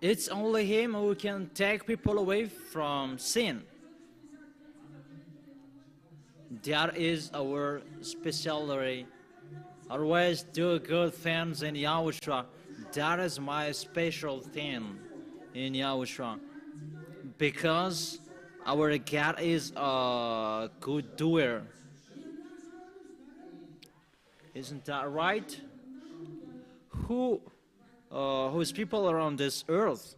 It's only him who can take people away from sin. That is our specialty. Always do good things in Yahushua. That is my special thing in Yahushua. Because our God is a good doer. Isn't that right? Who, whose people are on this earth?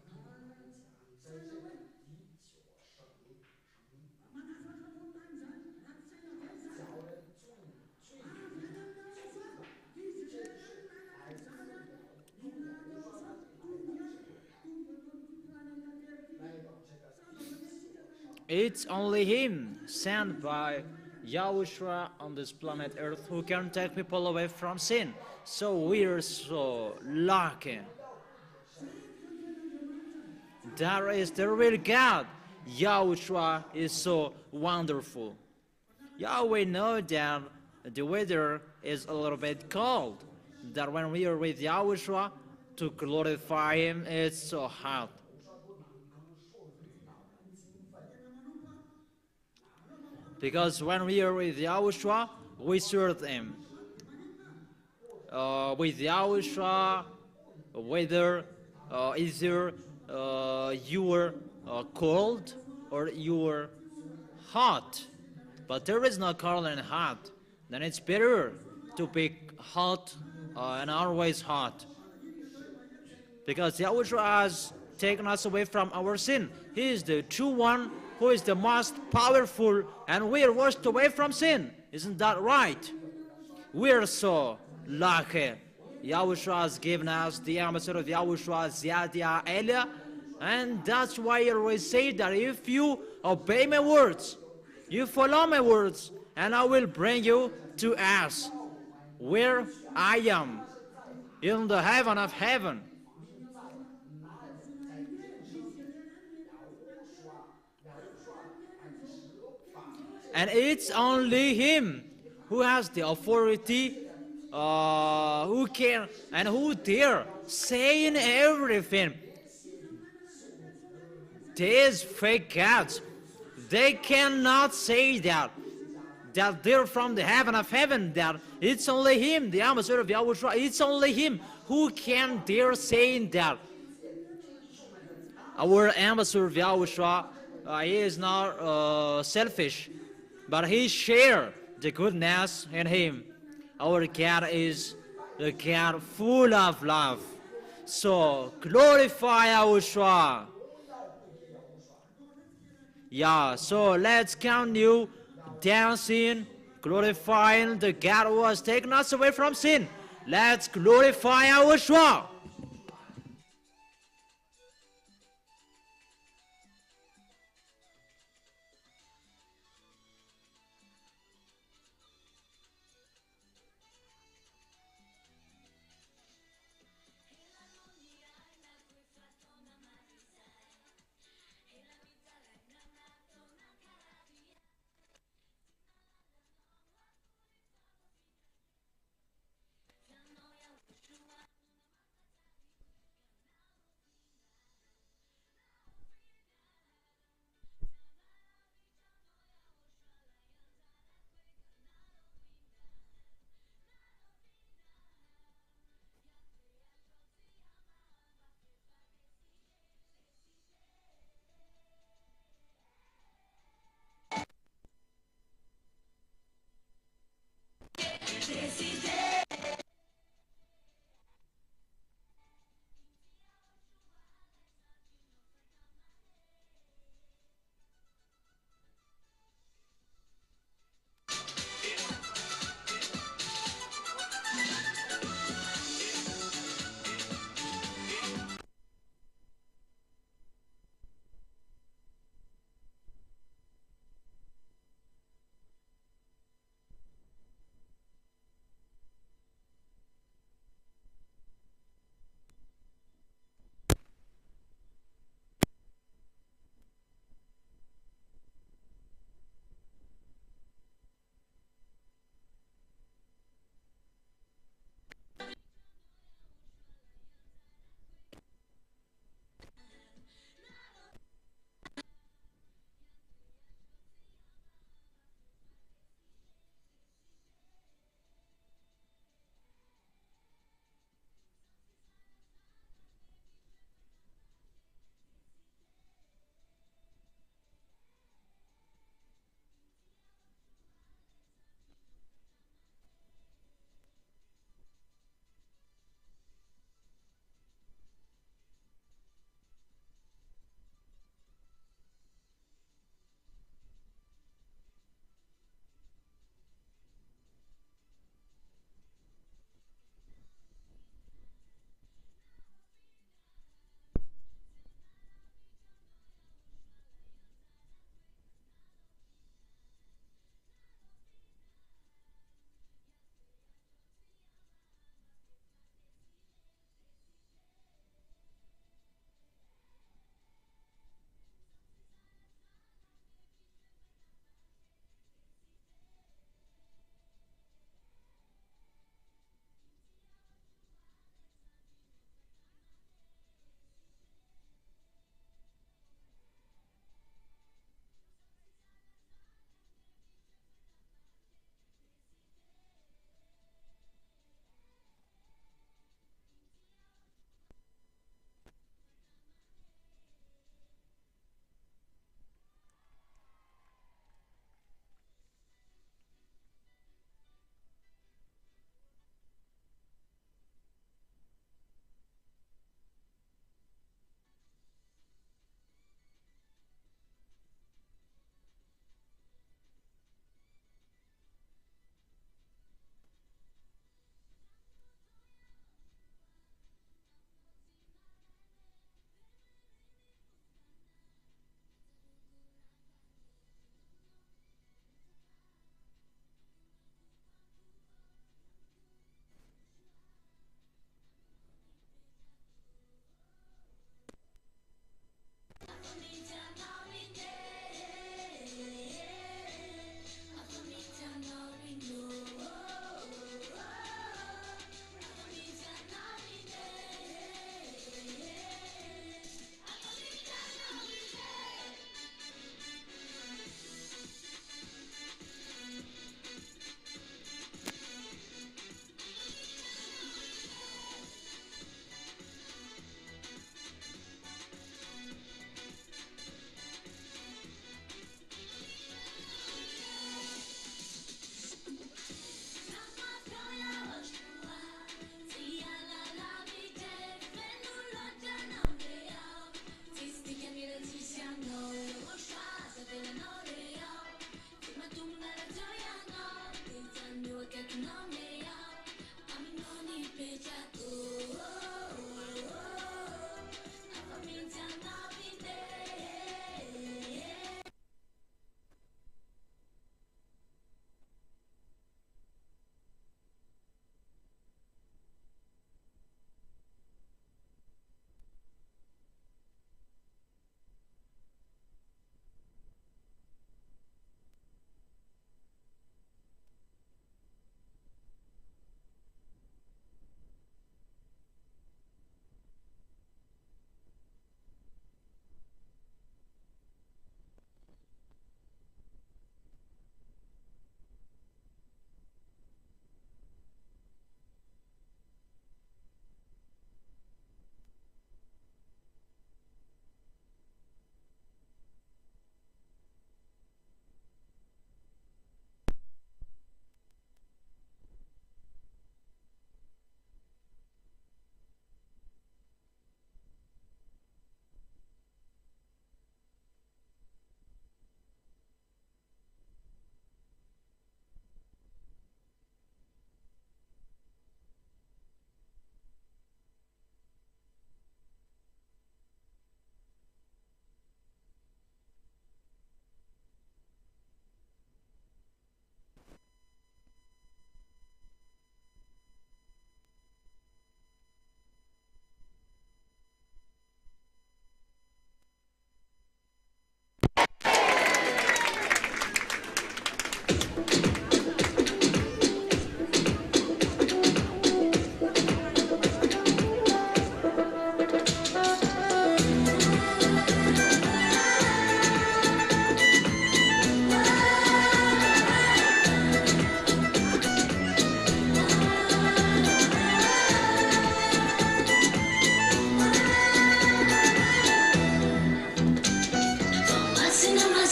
It's only him, sent by Yahushua on this planet Earth, who can take people away from sin. So we're so lucky. That is the real God. Yahushua is so wonderful. Yahweh knows that the weather is a little bit cold. That when we are with Yahushua to glorify Him, it's so hot. Because when we are with Yahushua, we serve Him. With Yahushua, whether either you are cold or you are hot, but there is no cold and hot, then it's better to be hot and always hot. Because Yahushua has taken us away from our sin. He is the true one who is the most powerful, and we are washed away from sin. Isn't that right? We are so lucky. Yahushua has given us the ambassador of Yahushua, Ziadia Elia, and that's why I always say that if you obey my words, you follow my words, and I will bring you to us, where I am, in the heaven of heaven. And it's only him who has the authority, who can and who dare saying everything. These fake gods, they cannot say that they're from the heaven of heaven, that it's only him, the ambassador of Yahushua, it's only him who can dare saying that. Our ambassador of Yahushua, he is not selfish, but he shares the goodness in him. Our God is a God full of love. So glorify Yahushua. Yeah, so let's continue dancing, glorifying the God who has taken us away from sin. Let's glorify Yahushua.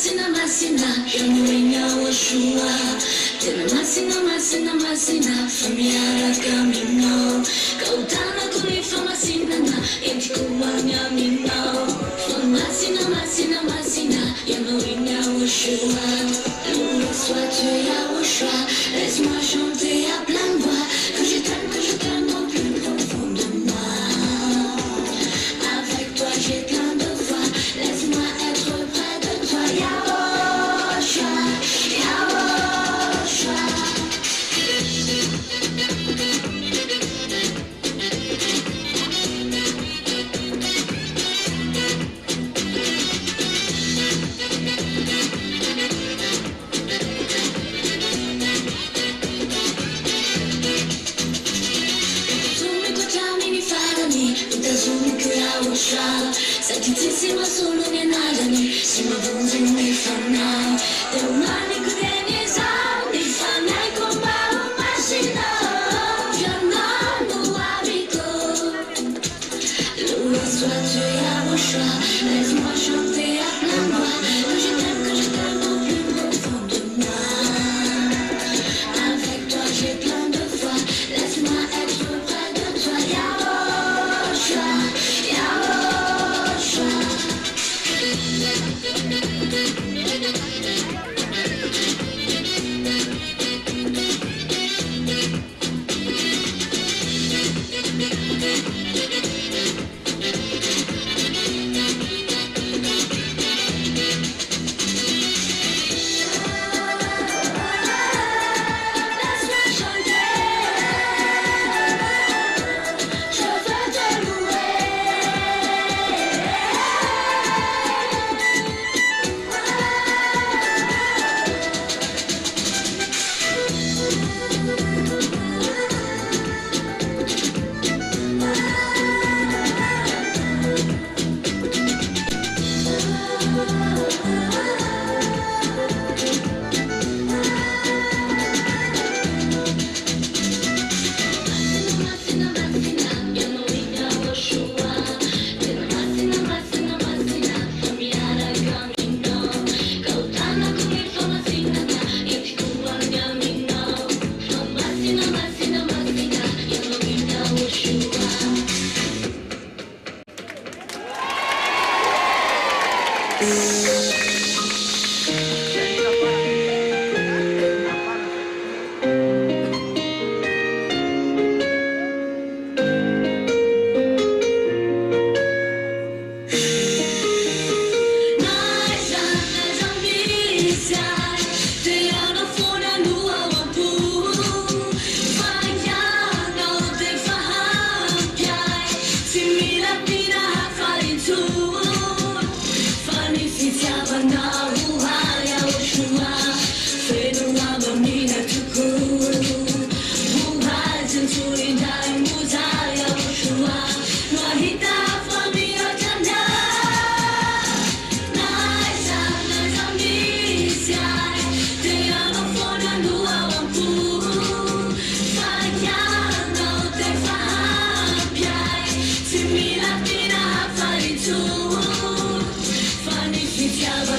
masina masina, yamuinya washua. Tena masina, familiara kamino. Kautana kunifa masina na, enti kuwanya mino. Masina, yamuinya washua. Loin soit tu ya washua, laisse-moi chanter à pleine voix que je t'aime au plus profond de moi. Avec toi j'ai plein de foi, laisse-moi être près de toi. Yawoshua. Santitissima solo ne nadani, sima bunzi mi fanai. Te umani kudeni esami, fanai komba umasina. Janano abito. Louis soit tu Yawoshua, laisse-moi chanter à plein voix que je t'aime au plus profond de moi. Avec toi j'ai plein de foi, laisse-moi être près de toi. Yawoshua. Fani si chiama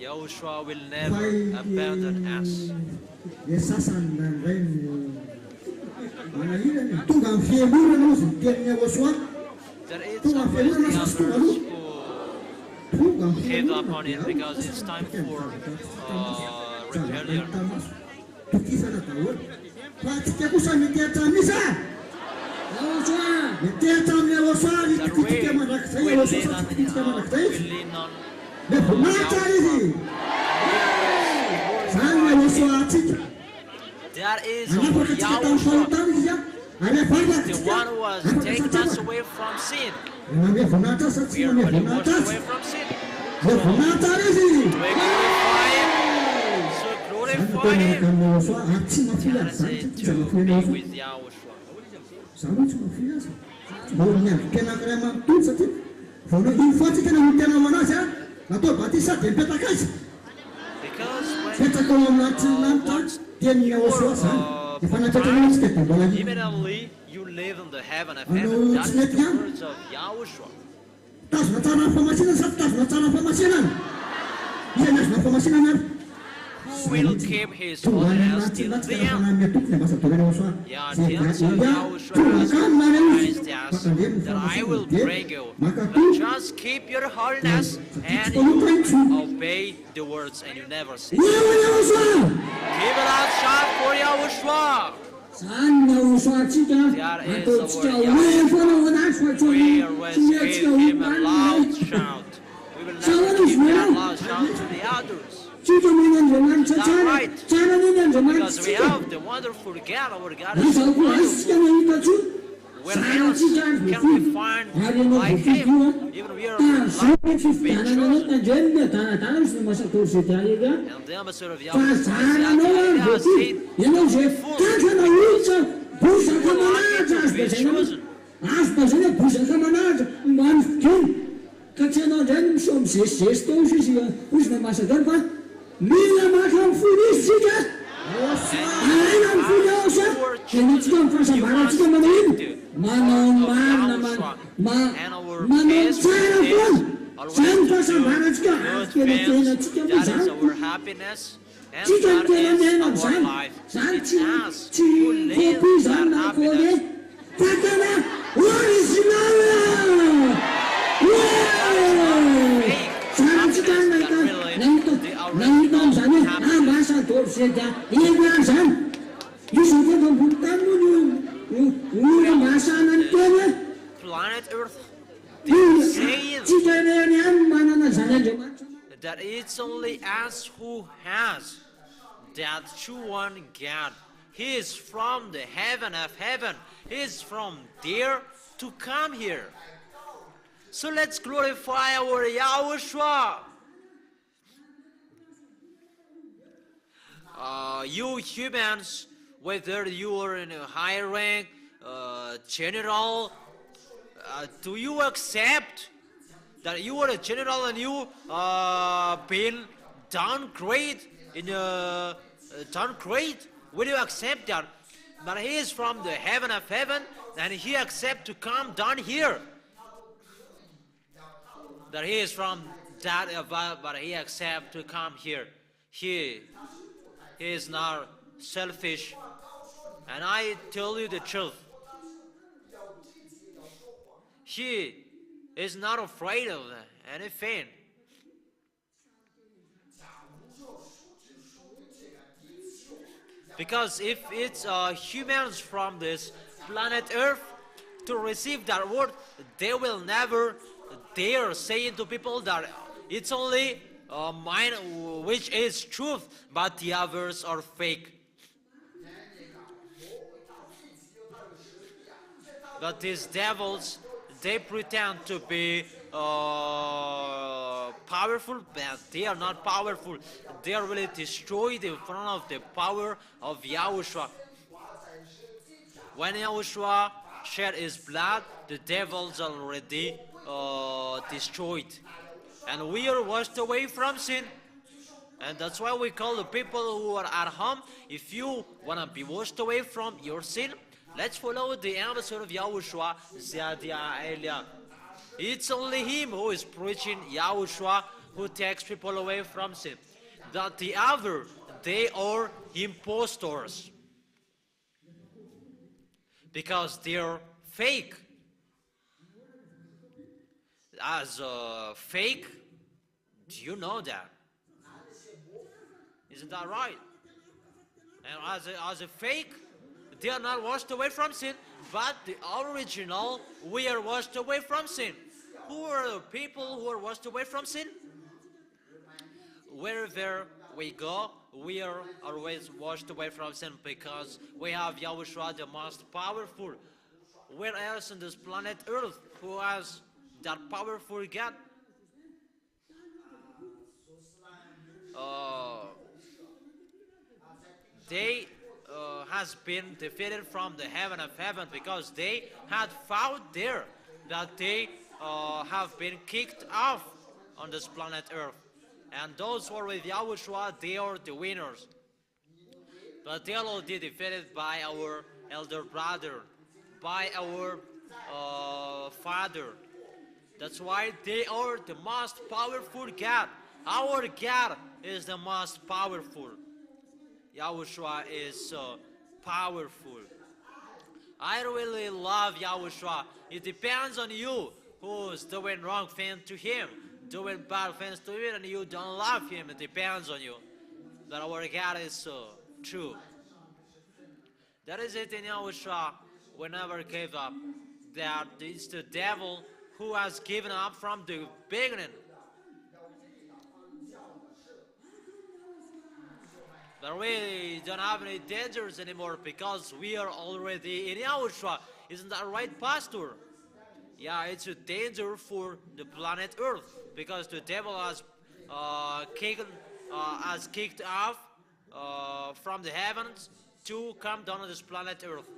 Yahushua will never abandon us. There is always the others who gave up on it because it's time for rebellion. That is our Yahushua, the one who has taken us away from sin. We are already washed away from sin. So we glorify Him. So glorify Him. That is it, to be with Yahushua. Because immediately you live in the heaven of heaven. That is the words of Yahushua. Who will keep his holiness till the end? Yeah, the answer of Yahushua has promised us that I will bring you. But just keep your holiness and you obey the words and you never sin. Keep it out shot for Yahushua. That is our Yahushua. We always give him a loud shout. We will never give that loud shout to the others. That's right. Because we have the wonderful God, our God is so wonderful. Where else can we find like Him? Even we are like being chosen. And the ambassador of Yahweh said, that is our happiness and that is our life. It's us who live that happiness. Planet Earth saying that it's only us who has that true one God. He is from the heaven of heaven. He is from there to come here. So let's glorify our Yahushua. you humans, whether you are in a high rank, general, do you accept that you are a general and you been downgrade in a downgrade? Will you accept that? But he is from the heaven of heaven and he accept to come down here. That he is from that above, but he accept to come here. He is not selfish. And I tell you the truth. He is not afraid of anything. Because if it's humans from this planet Earth to receive that word, they will never dare saying to people that it's only mine which is truth, but the others are fake. But these devils, they pretend to be powerful, but they are not powerful. They are really destroyed in front of the power of Yahushua. When Yahushua shed his blood, the devils are already destroyed. And we are washed away from sin. And that's why we call the people who are at home, if you want to be washed away from your sin, let's follow the ambassador of Yahushua, Zadia Elia. It's only him who is preaching Yahushua, who takes people away from sin. That the other, they are impostors. Because they're fake. As fake, do you know that? Isn't that right? And as a fake, they are not washed away from sin, but the original, we are washed away from sin. Who are the people who are washed away from sin? Wherever we go, we are always washed away from sin because we have Yahushua, the most powerful. Where else on this planet Earth who has that powerful God? They has been defeated from the heaven of heaven because they had found there that they have been kicked off on this planet Earth. And those who are with Yahushua, they are the winners. But they are already defeated by our elder brother, by our father. That's why they are the most powerful God. Our God is the most powerful. Yahushua is so powerful. I really love Yahushua. It depends on you who's doing wrong things to him, doing bad things to him, and you don't love him. It depends on you. That our God is so true. That is it in Yahushua. We never gave up. That it's the devil who has given up from the beginning. But we don't have any dangers anymore because we are already in Yahushua. Isn't that right, Pastor? Yeah, it's a danger for the planet Earth because the devil has kicked off from the heavens to come down on this planet Earth.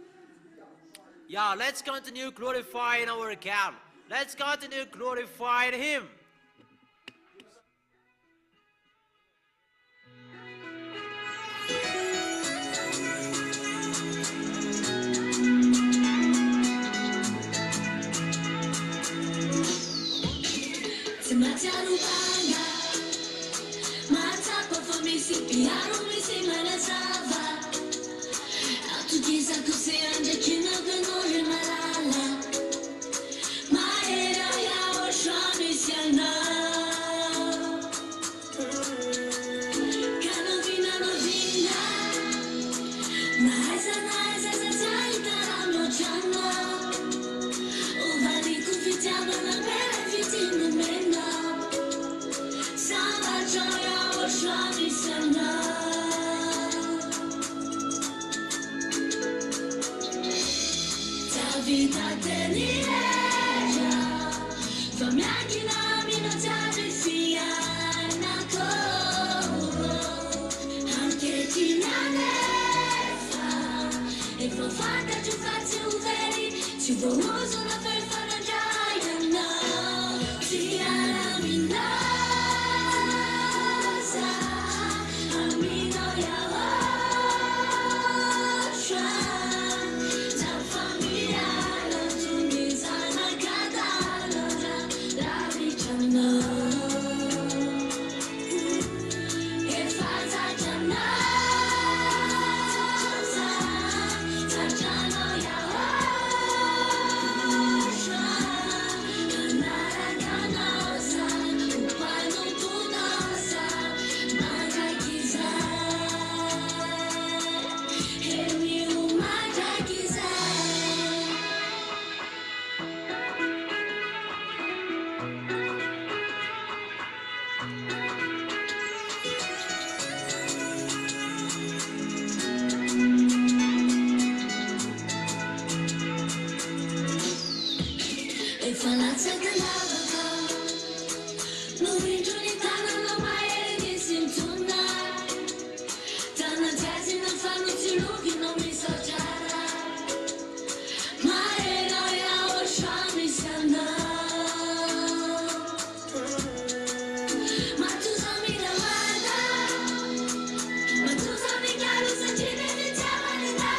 Yeah, let's continue glorifying our God. Let's continue glorifying Him. Anche ti Ci vamos una festa da giant now. Ti araminosa, amino ya washa. La famiglia la tunisa na cadala la vicina. E faza giannosa, facciano ya washa. Nara canosa, upai non tu nosa, mangia chissà. E mio mangia chissà. E fanazza che lava, non ringiunitana non mai eri di sintuna. Tana tesi non fanno ziluki non mi so giara. Ma era ya oshami sana. Ma tu sami da guarda, ma tu sami chiaro se ci devi chiamare da.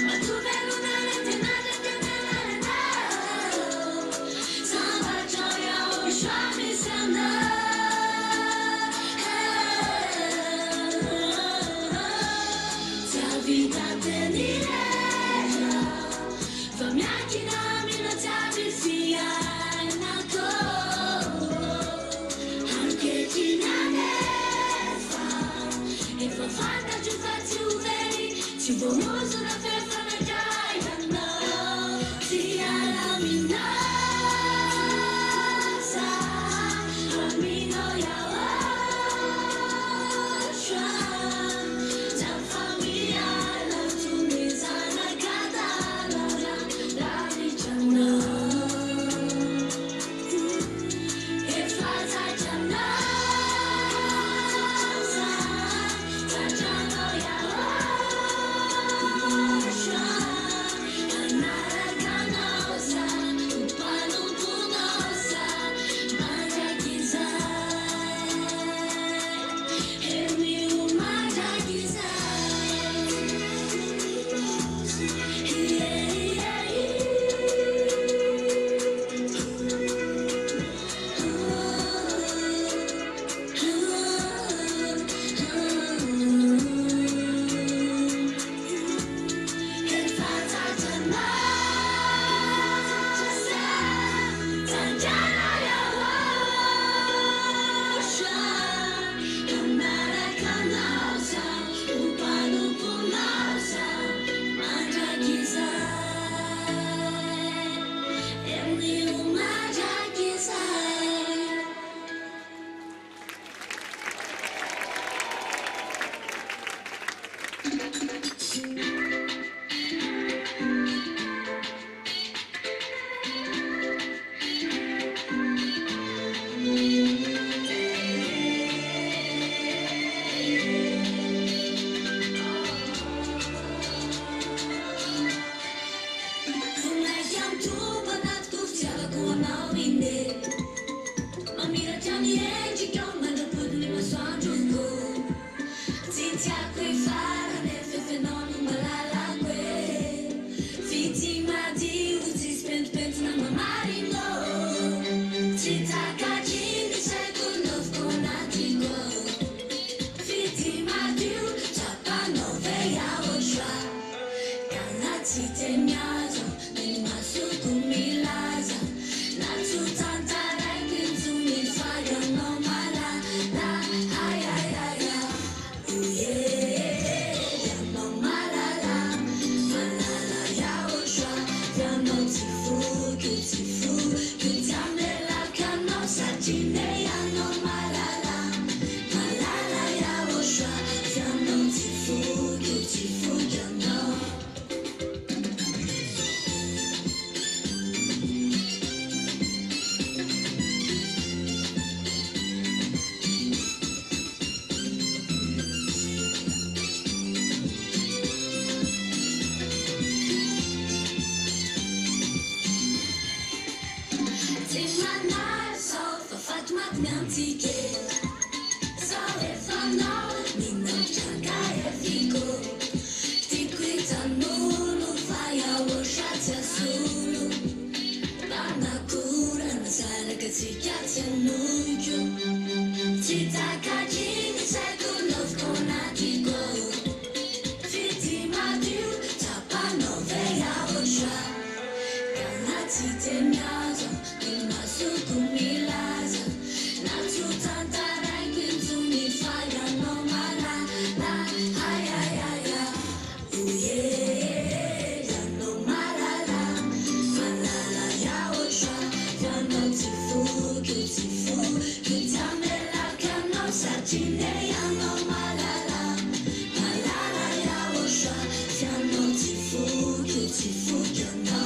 Ma tu per una rete nata che me la da. Samba gioia oshami sana. Tua vita tenere, fammi acchinarmi la tua sia nato. Anche chi non è fa, e fa fatta ci faccio veri, ci vamos una festa na giaia no. Ti araminosa, amino ya washa. La famiglia la tunisa na cadala la vicina. E faza giannosa, facciano ya washa. Nara canosa, upai non tu nosa, mangia chissà. E mio mangia chissà. E faza giannosa, zangiana ya washa. Nara canosa, upai non tu nosa, mangia chissà. E mio mangia chissà. Come chiam tu banat kuftiala kuwa mawinde. Mamira jani eji kyom mana pudni maswanjuko. Tintia kwe fara ne fefe nonu malai. 今天要弄马啦啦要我耍，想弄起伏就起伏就弄。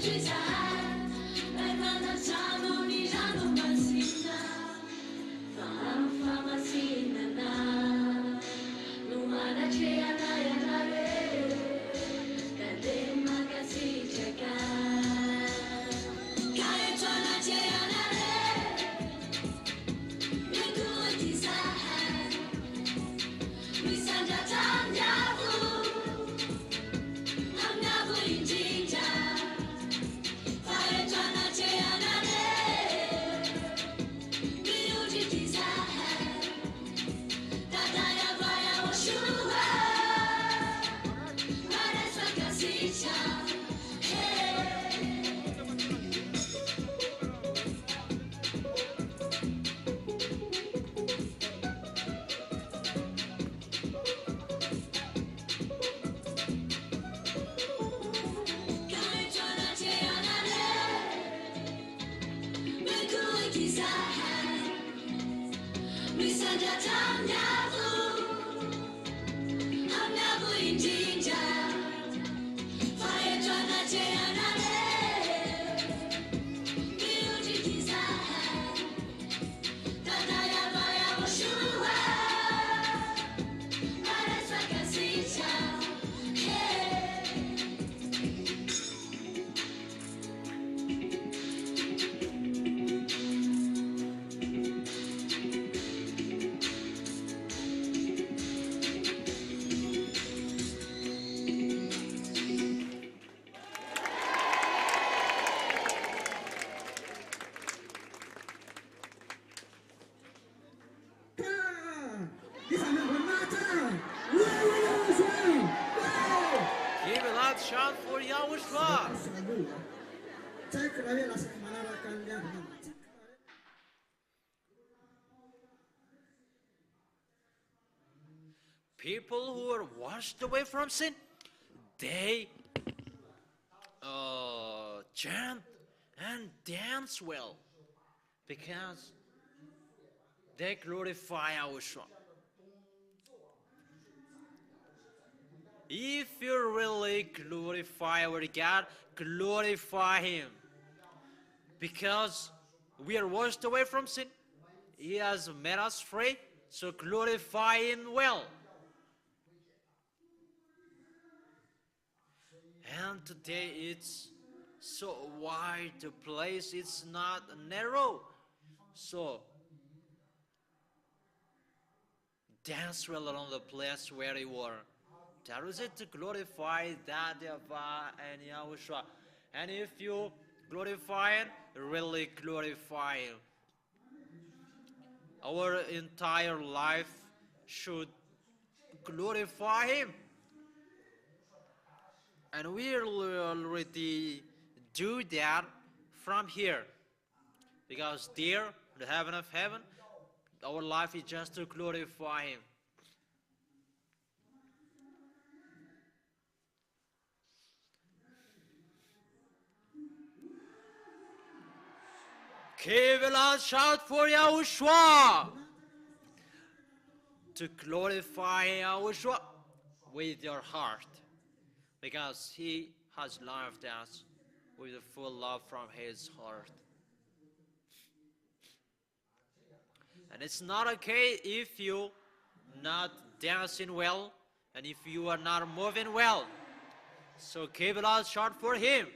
追加爱，来看他沙漠里让路满心呐，fama sin na, lumana chea na ya na re, kade magasi cheka, kaya chona chea na re, meku tisa, misanja tanja fu, hamna fu injinja, kaya chona chea na re, biuji tisa, tataya vaya oshua, maresa kasicha, hey. Di sana bermata. Wow. Give a loud shout for Yahushua. Cek lagi langsung menarakan dia. People who are washed away from sin, they chant and dance well because they glorify Yahushua. If you really glorify our God, glorify Him. Because we are washed away from sin, He has made us free, so glorify Him well. And today it's so wide, the place it's not narrow. So dance well around the place where you are. That is it, to glorify that Yahweh and Yahushua. And if you glorify Him, really glorify Him. Our entire life should glorify Him. And we already do that from here. Because there, in the heaven of heaven, our life is just to glorify Him. Give a loud shout for Yahushua! To glorify Yahushua with your heart. Because He has loved us with a full love from His heart. And it's not okay if you not dancing well and if you are not moving well. So give a loud shout for Him.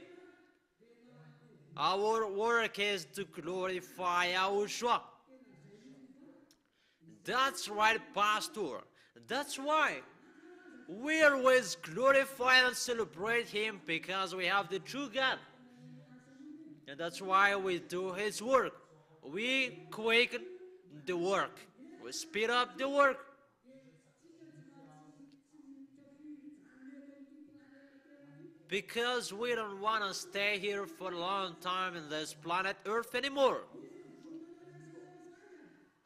Our work is to glorify Yahushua. That's right, Pastor. That's why we always glorify and celebrate Him, because we have the true God. And that's why we do His work. We quicken the work. We speed up the work. Because we don't want to stay here for a long time in this planet Earth anymore.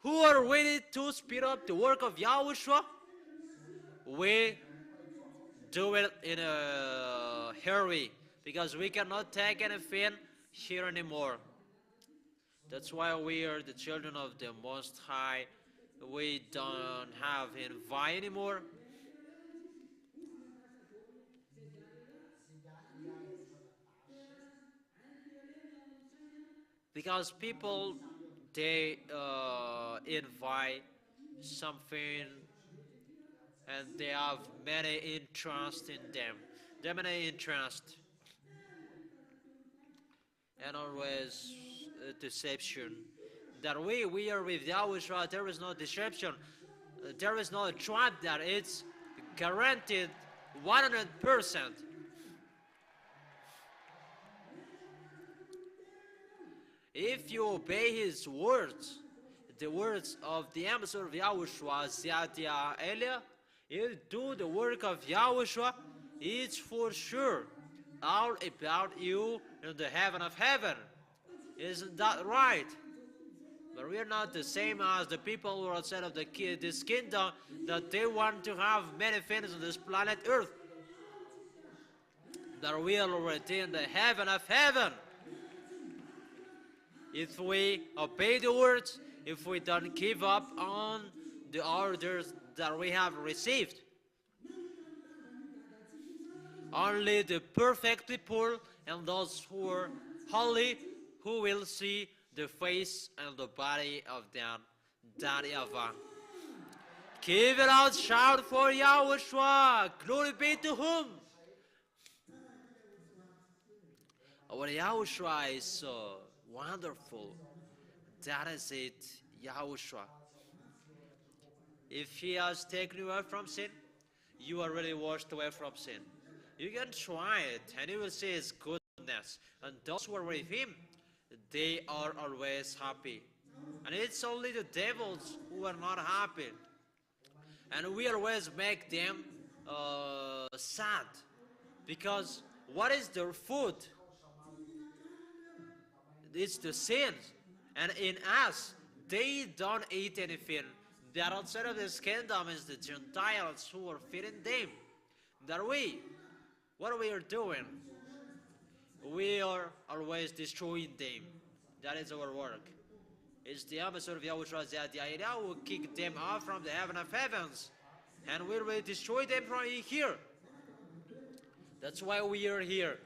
Who are ready to speed up the work of Yahushua? We do it in a hurry, because we cannot take anything here anymore. That's why we are the children of the Most High. We don't have envy anymore. because people they invite something and they have many interest in them. There are many interest and always deception. That we are with Yahushua, there is no deception. There is no trap that it's guaranteed 100%. If you obey his words, the words of the ambassador of Yahushua, Ziadia Elia, you do the work of Yahushua, it's for sure all about you in the heaven of heaven. Isn't that right? But we are not the same as the people who are outside of this kingdom, that they want to have many things on this planet Earth. That we are already in the heaven of heaven. If we obey the words, if we don't give up on the orders that we have received. Only the perfect people and those who are holy who will see the face and the body of their Daddy Ava. Give it out, shout for Yahushua. Glory be to whom? Our Yahushua is so wonderful. That is it, Yahushua. If he has taken you away from sin, you are really washed away from sin. You can try it and you will see his goodness. And those who are with him, they are always happy. And it's only the devils who are not happy. And we always make them sad. Because what is their food? It's the sins. And in us, they don't eat anything. They are outside of this kingdom is the Gentiles who are feeding them. That what we are doing? We are always destroying them. That is our work. It's the ambassador of Yahushua Zadiah who will kick them out from the heaven of heavens. And we will destroy them from here. That's why we are here.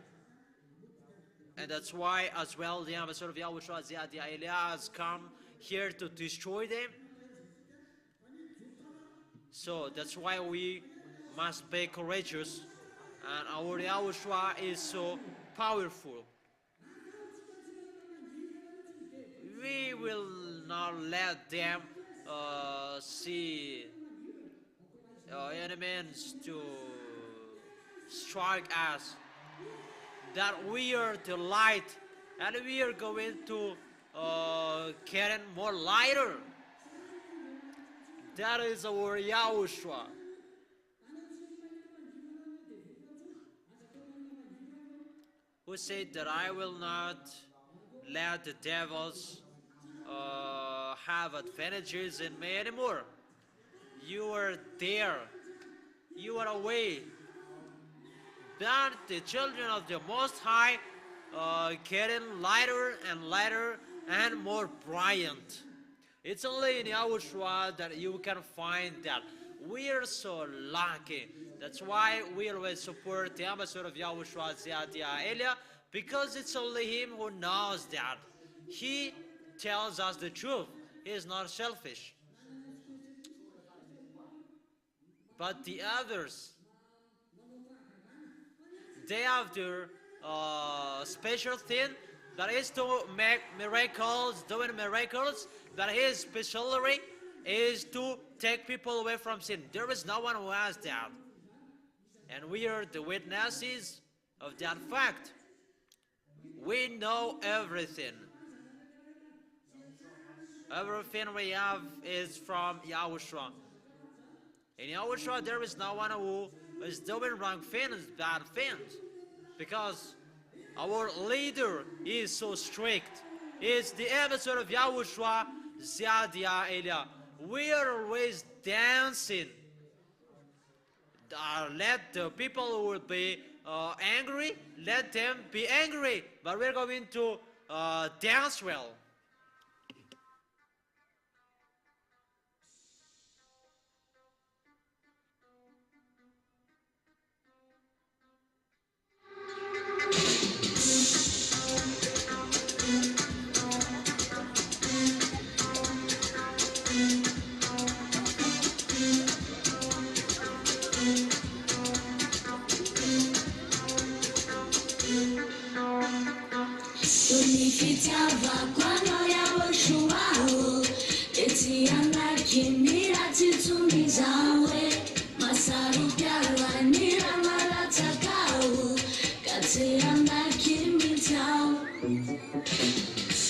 And that's why as well the ambassador of Yahushua Zadiah has come here to destroy them. So that's why we must be courageous. And our Yahushua is so powerful. We will not let them see enemies to strike us. That we are the light, and we are going to get more lighter. That is our Yahushua. Who said that I will not let the devils have advantages in me anymore. You are there. You are away. Then the children of the Most High getting lighter and lighter and more brilliant. It's only in Yahushua that you can find that. We are so lucky. That's why we always support the ambassador of Yahushua Ziadia Elia, because it's only him who knows that. He tells us the truth. He is not selfish. But the others, they have their special thing, that is to make miracles, doing miracles, that his specialty is to take people away from sin. There is no one who has that. And we are the witnesses of that fact. We know everything. Everything we have is from Yahushua. In Yahushua, there is no one who is doing wrong things, bad things. Because our leader is so strict. It's the ambassador of Yahushua, Ziadia Elia. We are always dancing. Let the people who will be angry, let them be angry. But we're going to dance well. fitiava quando io shuao e ti anarchi mirati tumizawe masaru piarwa nira marata kau kati anarchi mitau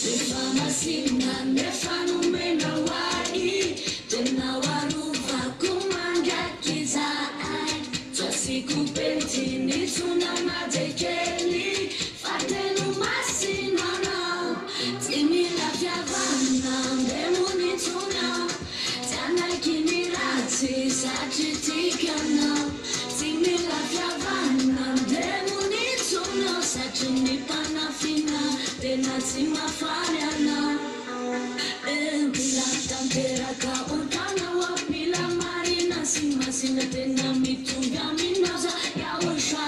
Nefama sina nefanu mena wai tena waruva kumanja kizai twasiku pentini tuna madekeli fatenu masinana timila vyavana mbemuni tuna tana kinirati sachitikana timila vyavana mbemuni tuna sachinipana fina tena timafariana bila tantera ka ontana wa bila marina simasina tena mituga minaza ya osha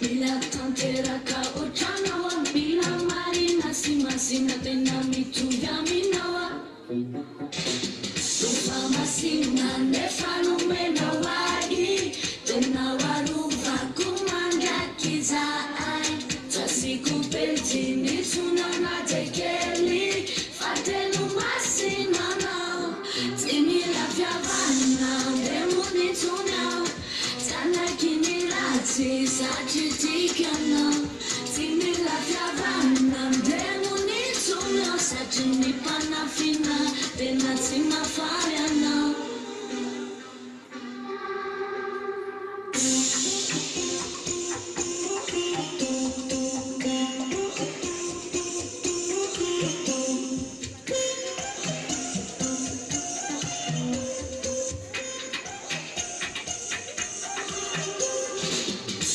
bila tantera ka ontana wa bila marina simasina tena mituga minawa Tufama sina nefanu mena wai tena waruva kumanga kizai twasiku pentini tuna madekeli fatenu masinana timila vyavana mbemuni tuna tana kinirati sachitikana timila vyavana mbemuni tuna sachinipana fina tena timafariana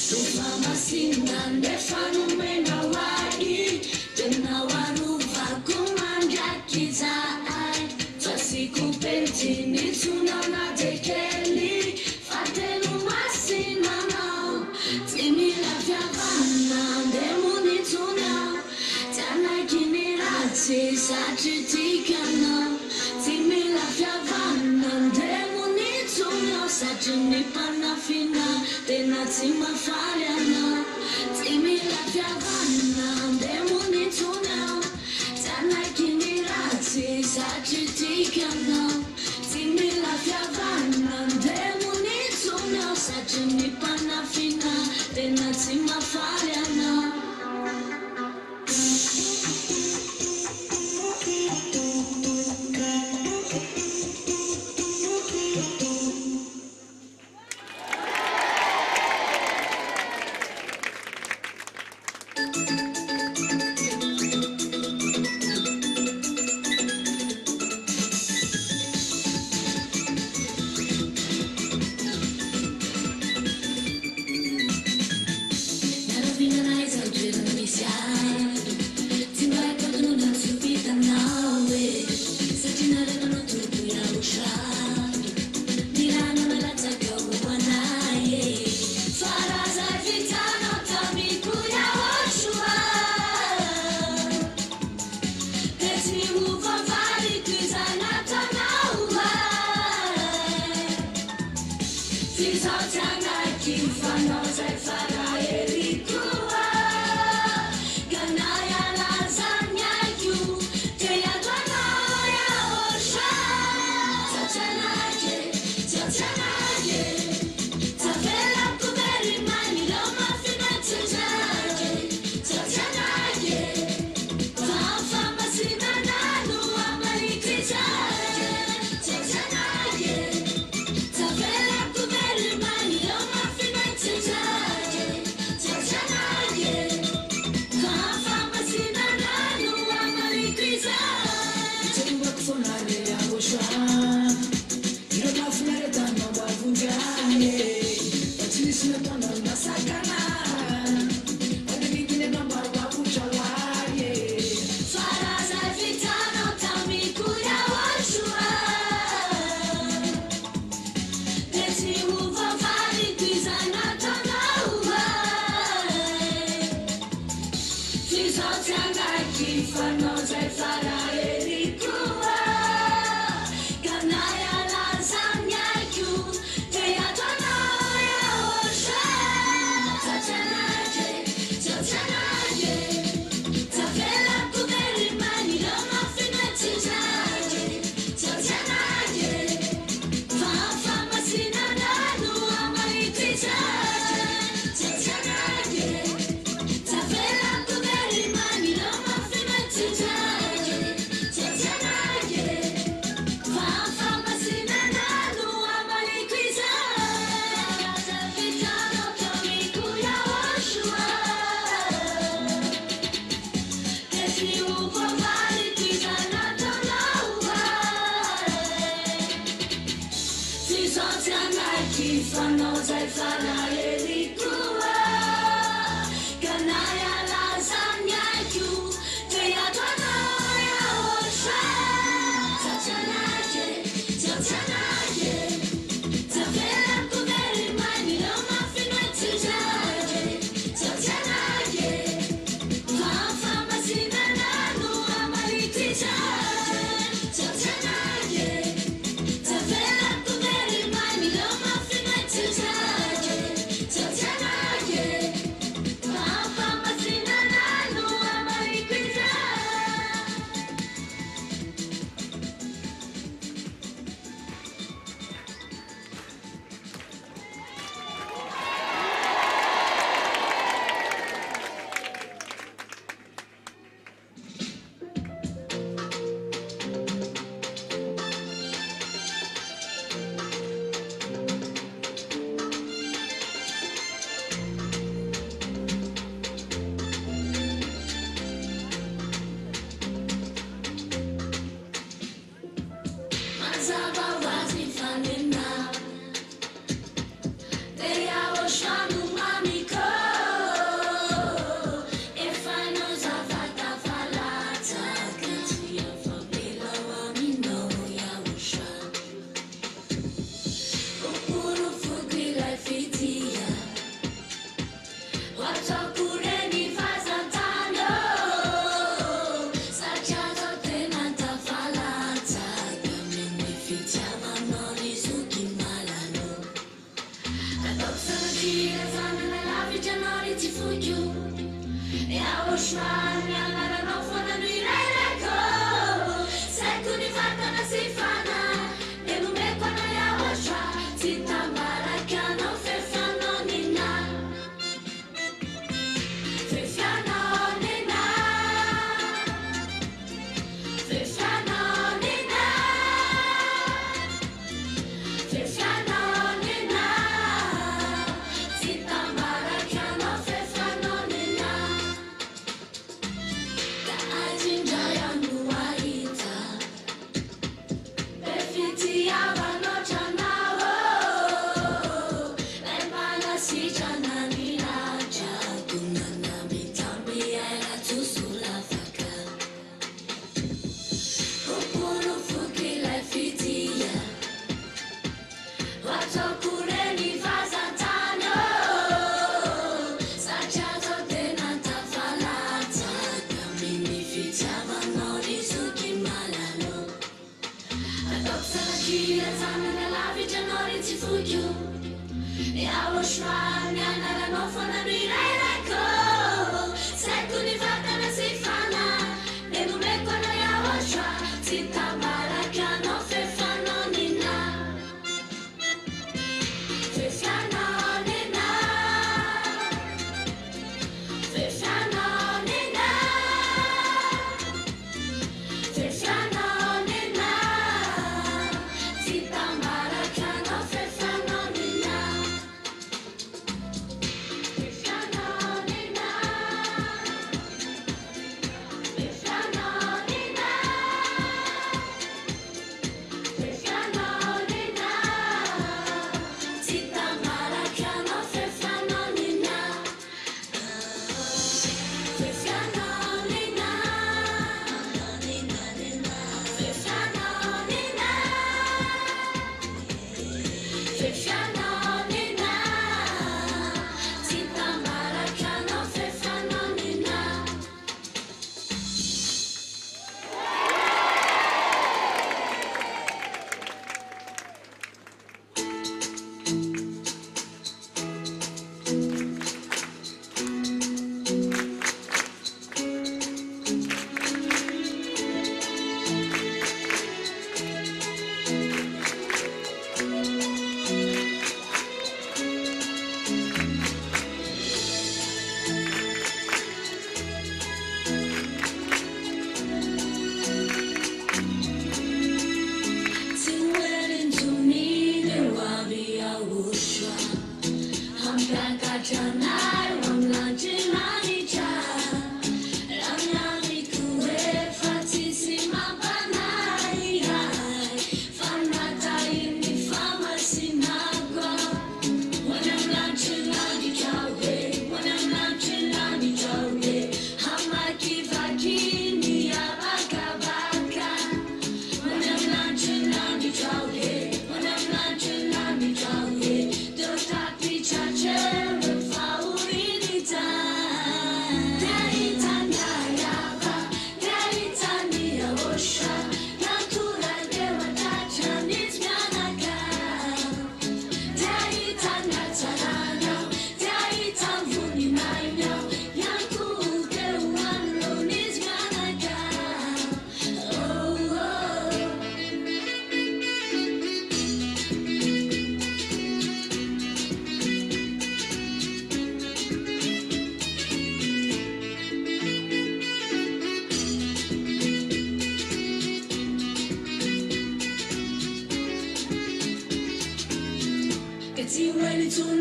Tufama sina nefanu mena wai tena waruva kumanja kizai twasiku pentini tuna madekeli fatenu masinana timila vyavana mbemuni tuna tana kinirati sachitikana timila vyavana mbemuni tuna sachinipana fina tena timafariana timila vyavana mbemuni tuna tana kinirati sachitikana timila vyavana mbemuni tuna sachinipana fina tena timafariana Zay fala elikuwa Kanaya lasanya ku Kaya tanaya osha Tachanaje Tachanaje Tafela kuberi mani Loma fina tujaje Tachanaje Fama sina nanu Amari tijaje Tachanaje Tafela kuberi mani Loma fina tujaje Tachanaje Fama sina nanu Amari tijaje Mazaba wazi fanina They are shanu mamiko If I know Zavata falata Kati ya famila wa mino ya usha Ukuru fugri la fitia Watakureni fazatano Sachazo tenanta falata Kamini fitiava nori zuki malano Adoksana gira zanana lavi janori ti fugiu E a oshmani anara no fona nui reko Sekuni fatana sifana Nelu mekwana ya osha Titambara kano fefano nina Fefano nina Fefano nina Fefano nina Titambara kano fefano nina Da ajinja yangu waita Befiti abano chanawo Lepana si chanani raja Kunana mitambi era tusula faka Kupuru fuki la fitia Watokureni fazatano Sachazo tenanta falata Kamini fitiava nori zuki malano Adoksana gira zanana lavi janori ti fugiu E a oshmani anara no fona nui reko Sekuni fatana sifana Nelu mekwana ya osha Titambara kano fefano nina Fefano nina Fefano nina Fefano nina Titambara kano fefano nina Fefano nina Fefano nina Fefano nina Titambara kano fefano nina Fefano nina Fefano nina Fefano nina Titambara kano fefano nina When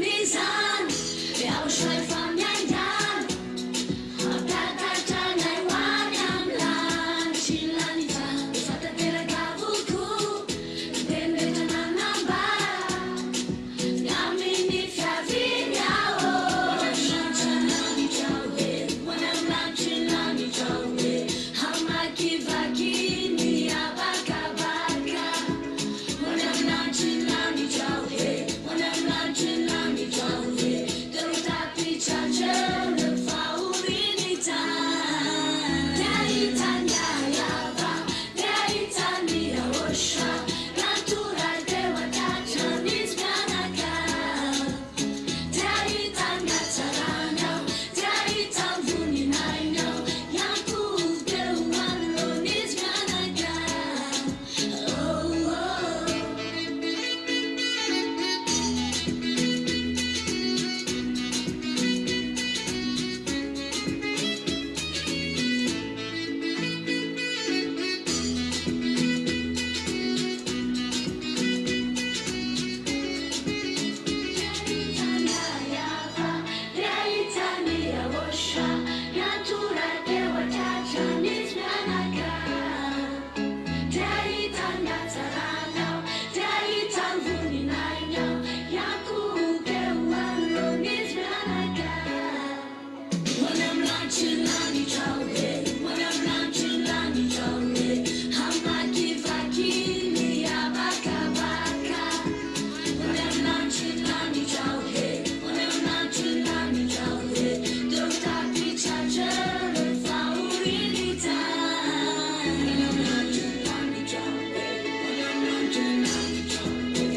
mizan Iau shai fam yang dan Kata jangai wanyam lan Chilanita Fata tera kavuku Dende tanam bara Yamini fiavinya o Chilani chawe Wanam lan chilani chawe Hamaki vakini abaka baka Wanam lan chilani chawe Wanam lan chilani chawe Derutapi chachel faurinita Deitanya yava Deitania osha Natural dewa tachanis ganaka Daitan gatarana Daitan vuninayno Yanku deuman lonis ganaka Oh oh Chilani chawe, wanam lan chilani chawe, hamaki vakini abaka baka. Wanam lan chilani chawe, wanam lan chilani chawe, derutapi chachel faurinita. Wanam lan chilani chawe, wanam lan chilani chawe.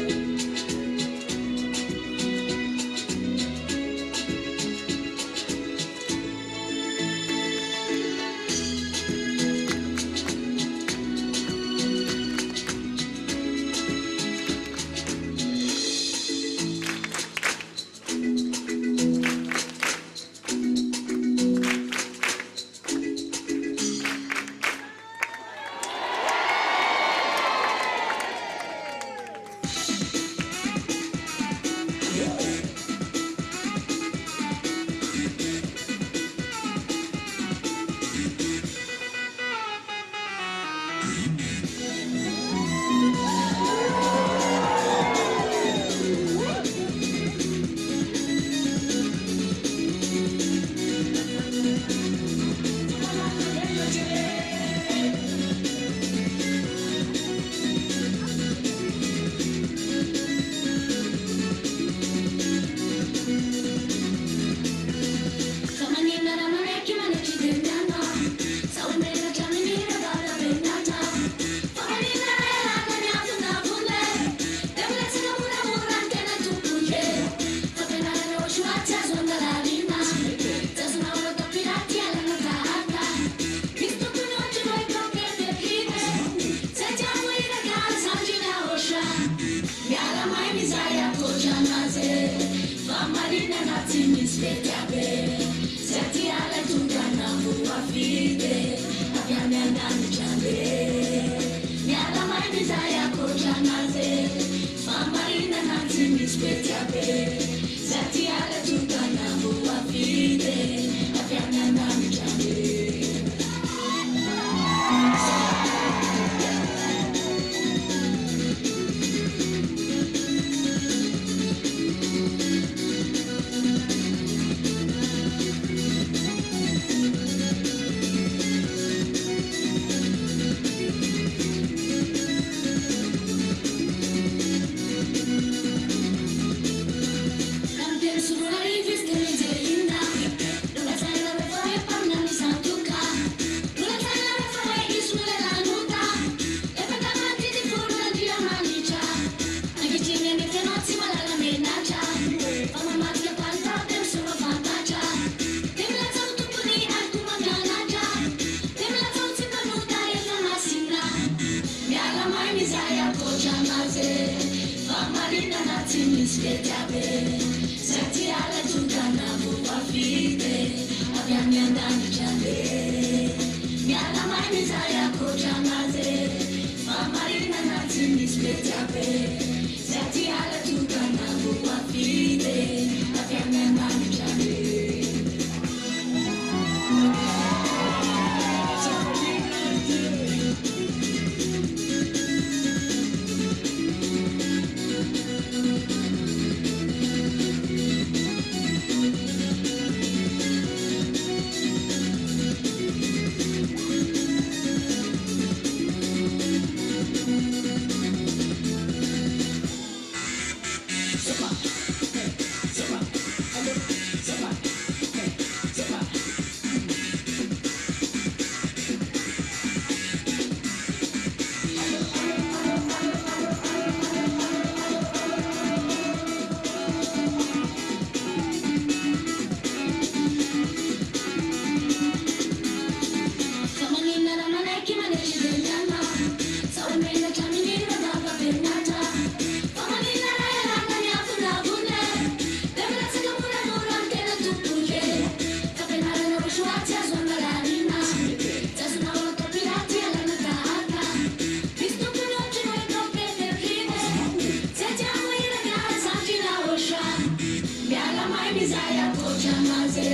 Mizaya Kochamaze,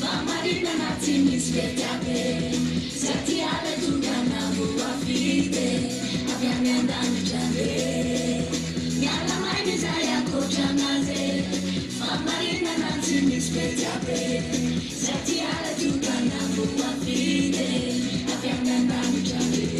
Famarina Natimis Vetabe, Satiale Tugana Buafite, Aviamenda Jale, Yala Mizaya Kochamaze, Famarina Natimis Vetabe, Satiale Tugana Buafite, Aviamenda Jale.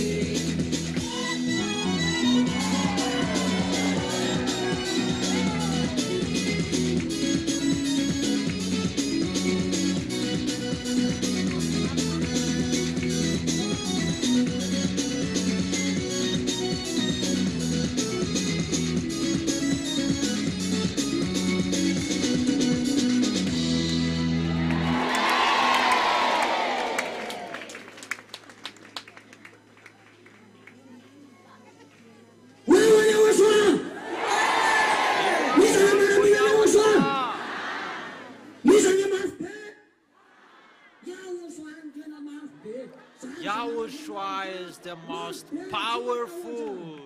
Yahushua is the most powerful,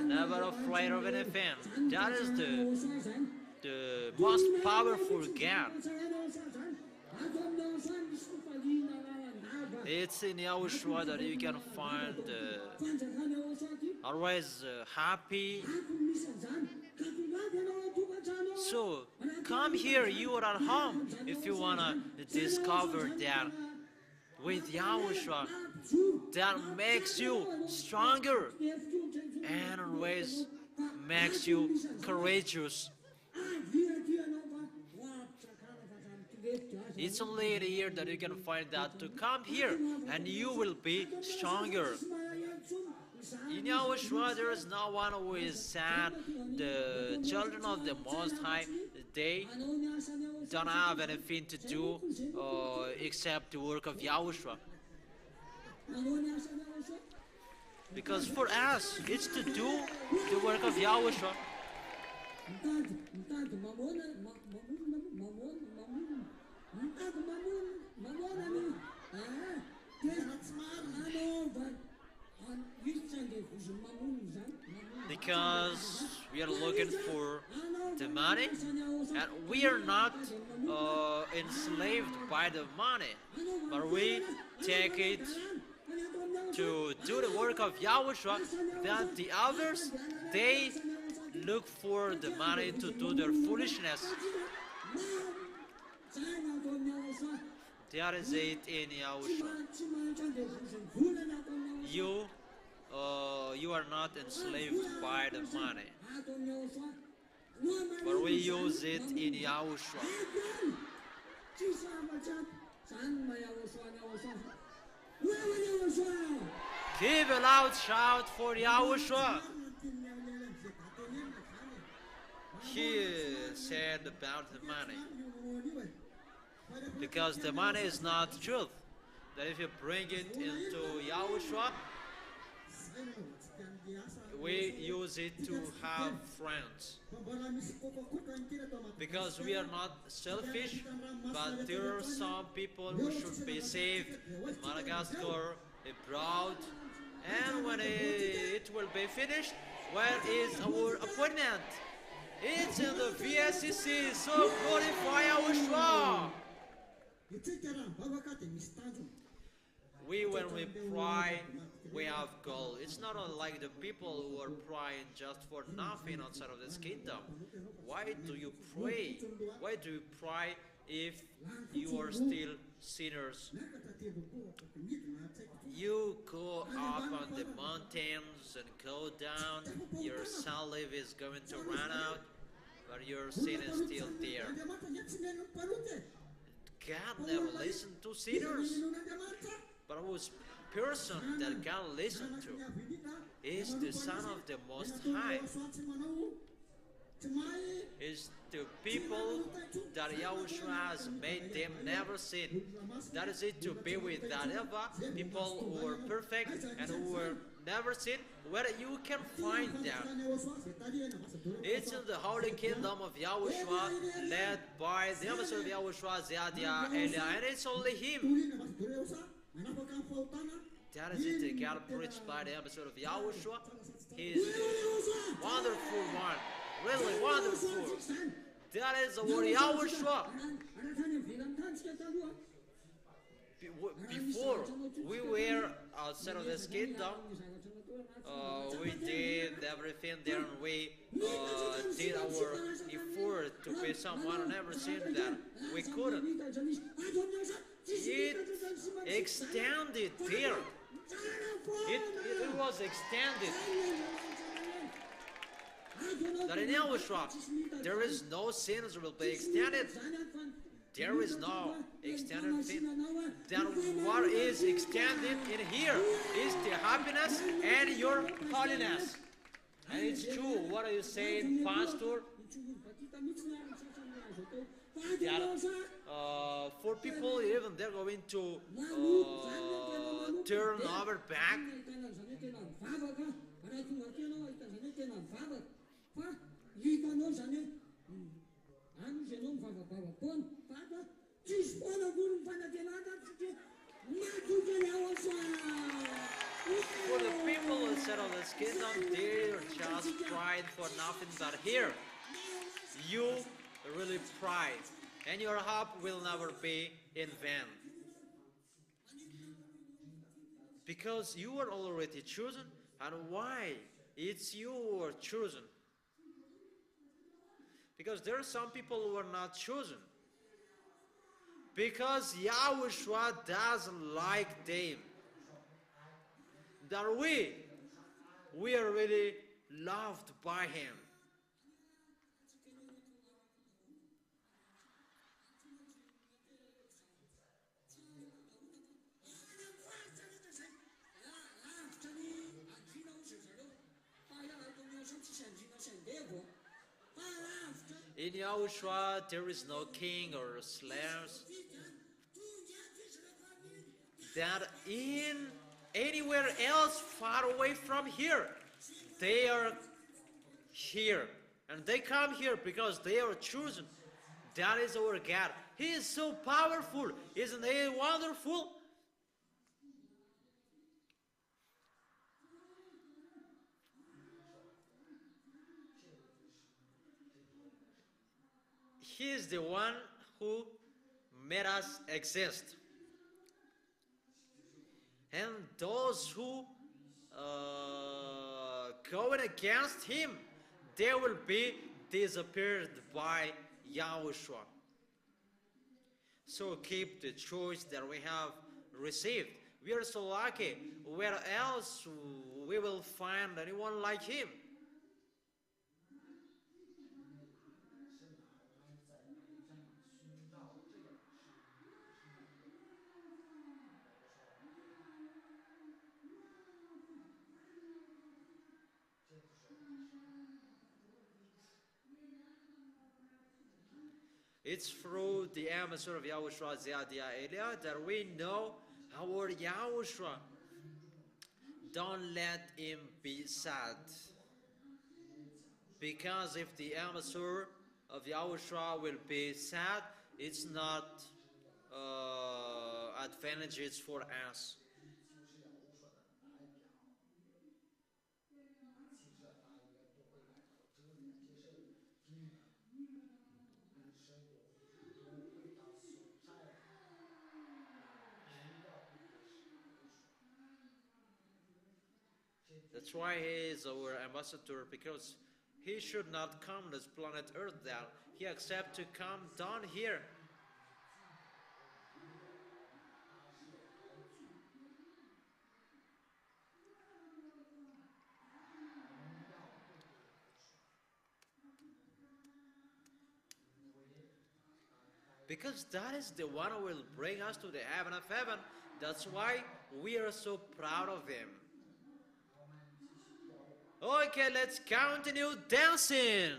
never afraid of anything. That is the most powerful God. It's in Yahushua that you can find always happy. So come here, you are at home, if you wanna discover that with Yahushua that makes you stronger and always makes you courageous. It's only in here that you can find that to come here and you will be stronger. In Yahushua there is no one who is sad. The children of the Most High, they don't have anything to do except the work of Yahushua. Because for us, it's to do the work of Yahushua. Because we are looking for the money and we are not enslaved by the money, but we take it to do the work of Yahushua. That the others, they look for the money to do their foolishness. That is it in Yahushua. You are not enslaved by the money, but we use it in Yahushua. Give a loud shout for Yahushua. He said about the money, because the money is not truth. That if you bring it into Yahushua, we use it to have friends. Because we are not selfish, but there are some people who should be saved in Madagascar, abroad, and when it will be finished, where is our appointment? It's in the VSCC, so glorify Yahushua. When we pray, we have goal. It's not like the people who are praying just for nothing outside of this kingdom. Why do you pray? Why do you pray if you are still sinners? You go up on the mountains and go down, your saliva is going to run out, but your sin is still there. God never listened to sinners, but whose person that God listened to is the Son of the Most High. Is the people that Yahushua has made them never sin. That is it, to be with Dareva, people who are perfect and who were never sin, where you can find them. It's in the Holy Kingdom of Yahushua, led by the ambassador of Yahushua, Ziadia Elia, and it's only him. That is it, the God preached by the ambassador of Yahushua. He is the wonderful one, really wonderful. That is our Yahushua. 아라사는 회감탄 시켰다고. Before we were outside of this kingdom, we did everything there and we did our effort to be someone and everything that we couldn't. It extended there. It was extended. That in Yahushua, there is no sins will be extended. There is no extended thing. Then what is extended in here is the happiness and your holiness. And it's true. What are you saying, Pastor? That for people, even they're going to turn our back. For the people who settle this kingdom, they're just pride for nothing but here. You really pride, and your hope will never be in vain. Because you are already chosen, and why? It's you who are chosen. Because there are some people who are not chosen. Because Yahushua doesn't like them. That we are really loved by Him. In Yahushua, there is no king or slaves. That in anywhere else far away from here, they are here. And they come here because they are chosen. That is our God. He is so powerful. Isn't He wonderful? He is the one who made us exist. And those who going against Him, they will be disappeared by Yahushua. So keep the choice that we have received. We are so lucky. Where else we will find anyone like Him? It's through the ambassador of Yahushua, Zeadia Elia, that we know our Yahushua. Don't let him be sad. Because if the ambassador of Yahushua will be sad, it's not advantageous for us. That's why He is our ambassador, because He should not come to this planet Earth that He accepts to come down here. Because that is the one who will bring us to the heaven of heaven. That's why we are so proud of Him. Okay, let's continue dancing.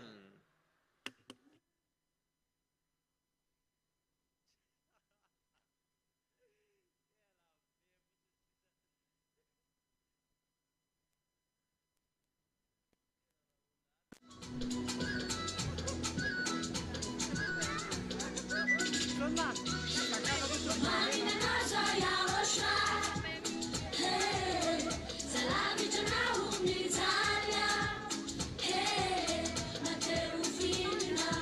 Marina nasza Yahushua, hey, salawi tunahumizana, hey, Mateu Fina,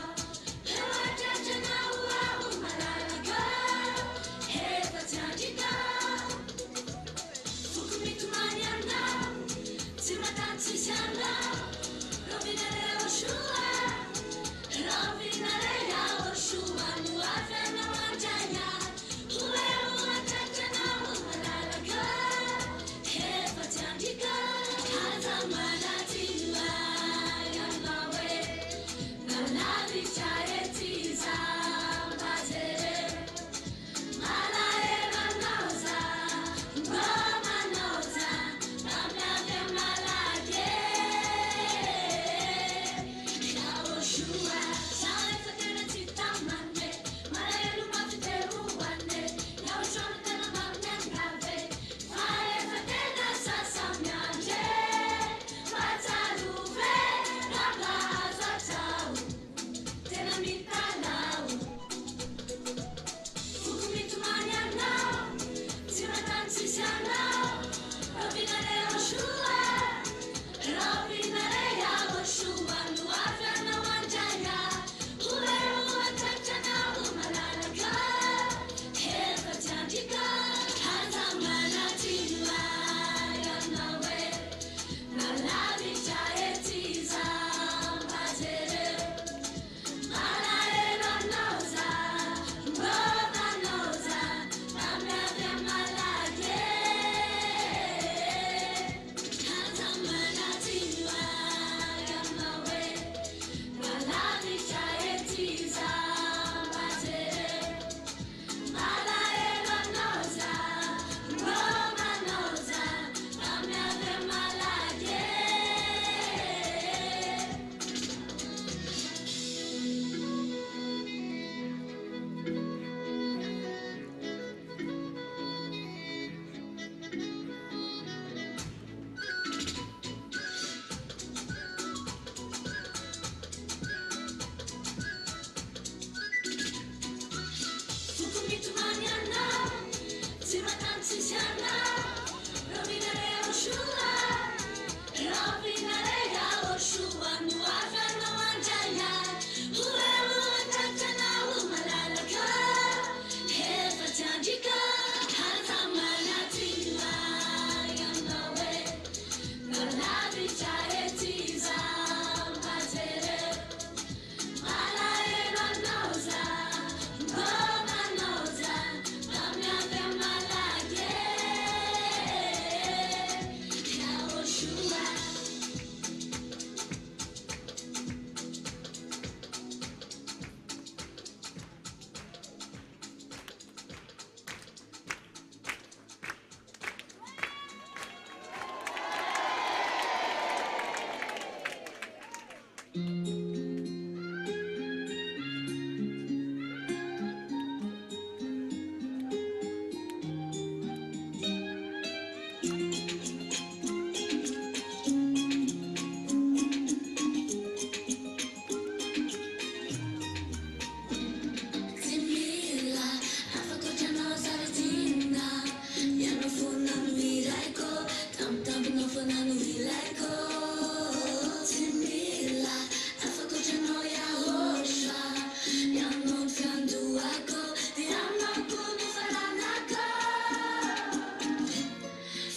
wako, diramaku nifaranako.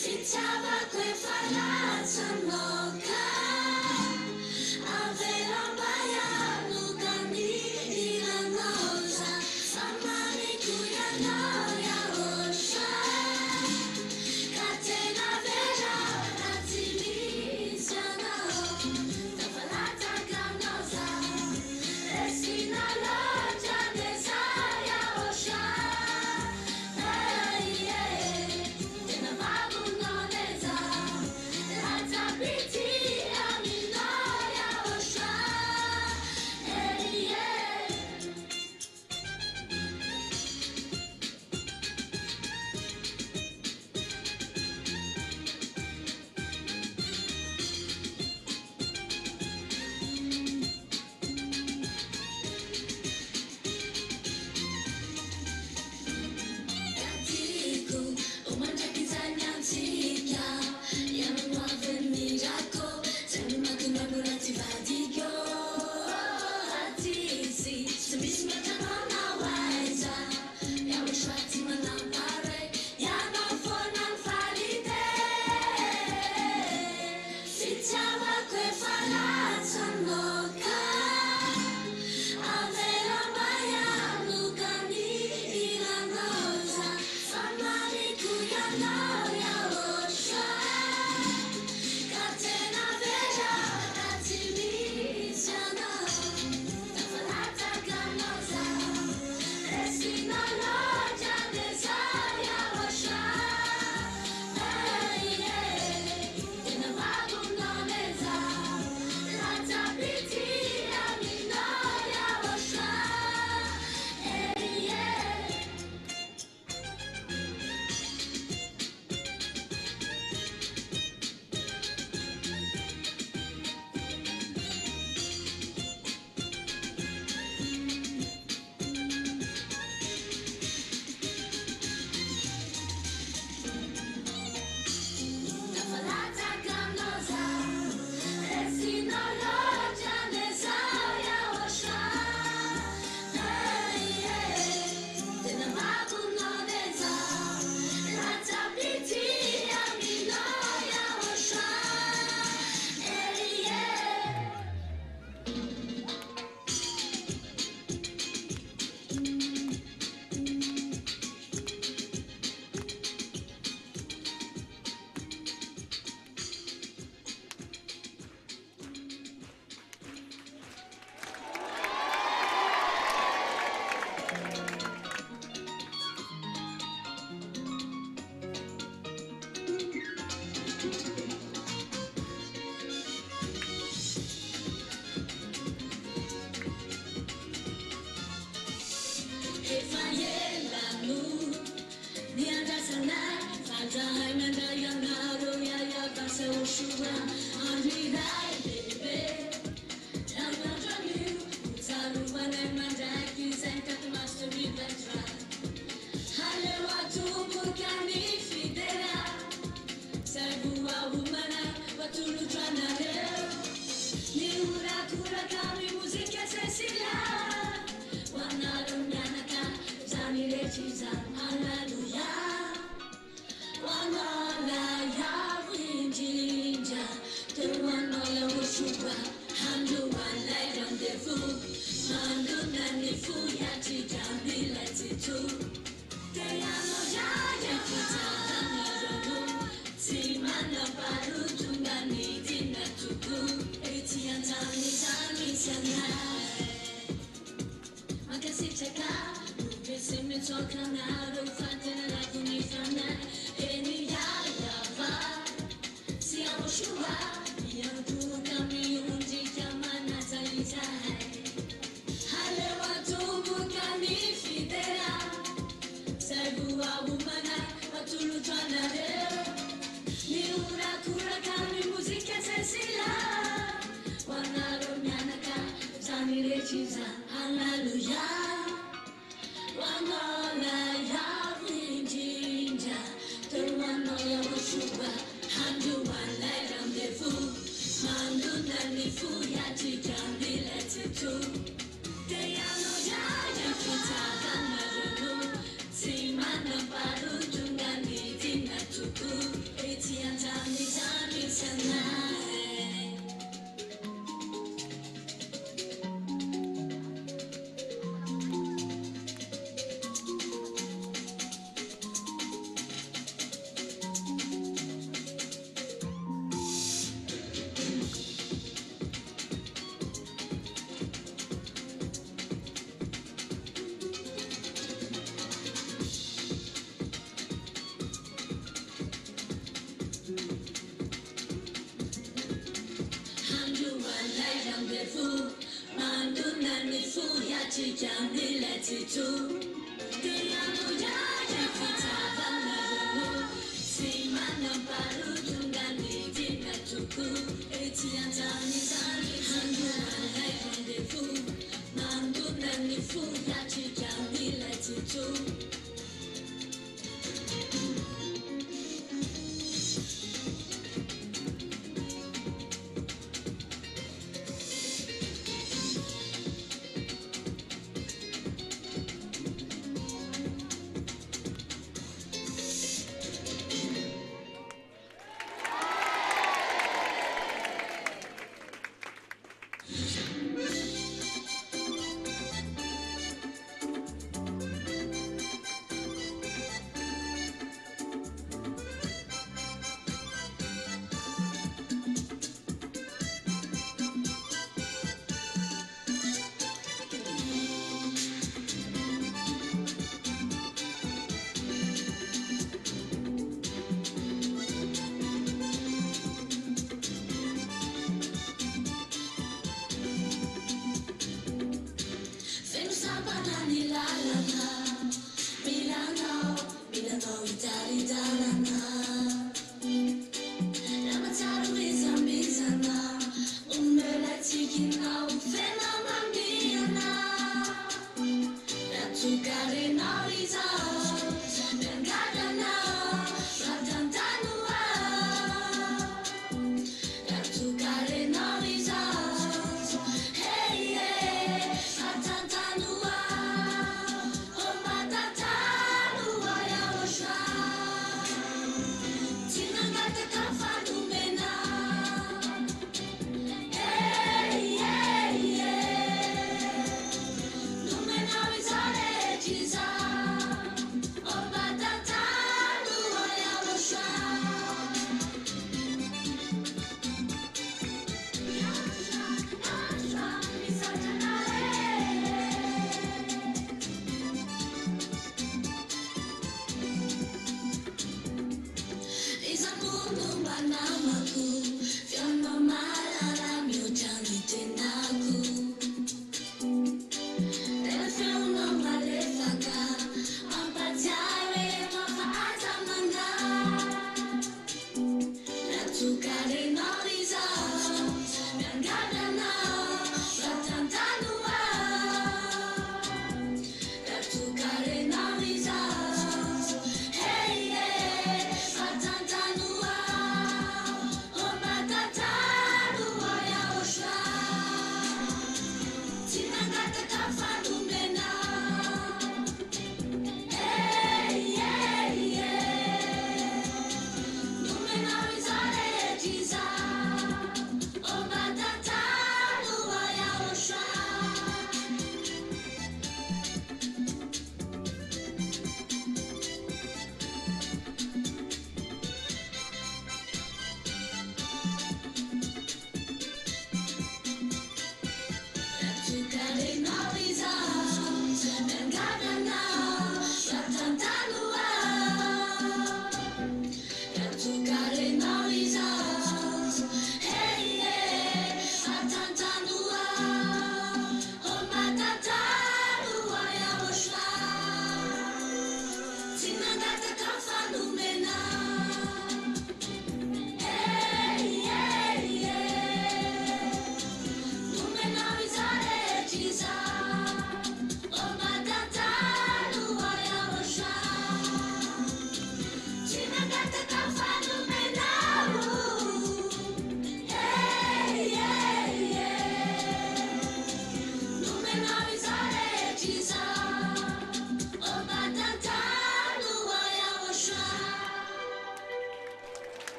Fitava kwe falata moka, avela baya lugani ilanoza, samani kuyano ya osha. Catena vera natimiziano, tafalata gamnoza, esina loja desaya osha. Hey, yeah, tena babu noneza, lata biti aminoya osha. Hey, yeah. Gatiku, umandakizanya nzika, yamuwave mirako, zanumaguma murati vadigyo. Hatisi, samismatanona waiza, yamushwati manampare, yamafonan falide. Fitava kwe falata moka, avela baya lugani ilanoza, samani kuyano ya osha. Catena vera natimiziano, tafalata gamnoza, esina loja desaya osha. Hey, yeah, tena babu noneza, lata biti aminoya osha. Hey, yeah. Tafalata gamnoza, esina loja desaya osha. Hey, yeah, tena babu noneza, lata biti aminoya osha. Hey, yeah. If I am l'amour, ni andasana, fanta haimanda yanaro ya ya basa ushura, anilai baby, yanaro you, utaru wanemanda kizenta master rivetra, hale watu mukani fidera, servu wa umana watulu trana leo, ni ura kura kami muzika Cecilia. Wanarumianaka, zanilechiza, hallelujah. Wanalaya winjinja, te wanola ushubwa, handu walai rendezvous, handu nanifu yachija miletitu. Te amo ya kutana mirodu, simana baru tungani dinatuku, eti antani tani sanai. Makasicheka, umesitoka nalo fatena la kunifanya eni yava. Siamo shua, yanduka miundi kama natalitai. Hale watu mukani fidera, servu wa umana watulu trana leo. Ni ura kura kami muzika Cecilia. Wanarumianaka, zanilechiza, hallelujah. Wanalaya 起将你来记住，更要不要将复杂的路，起码能把路中间你的那足够，一起让找你很多爱恨的负，难不难你负压起将你来记住。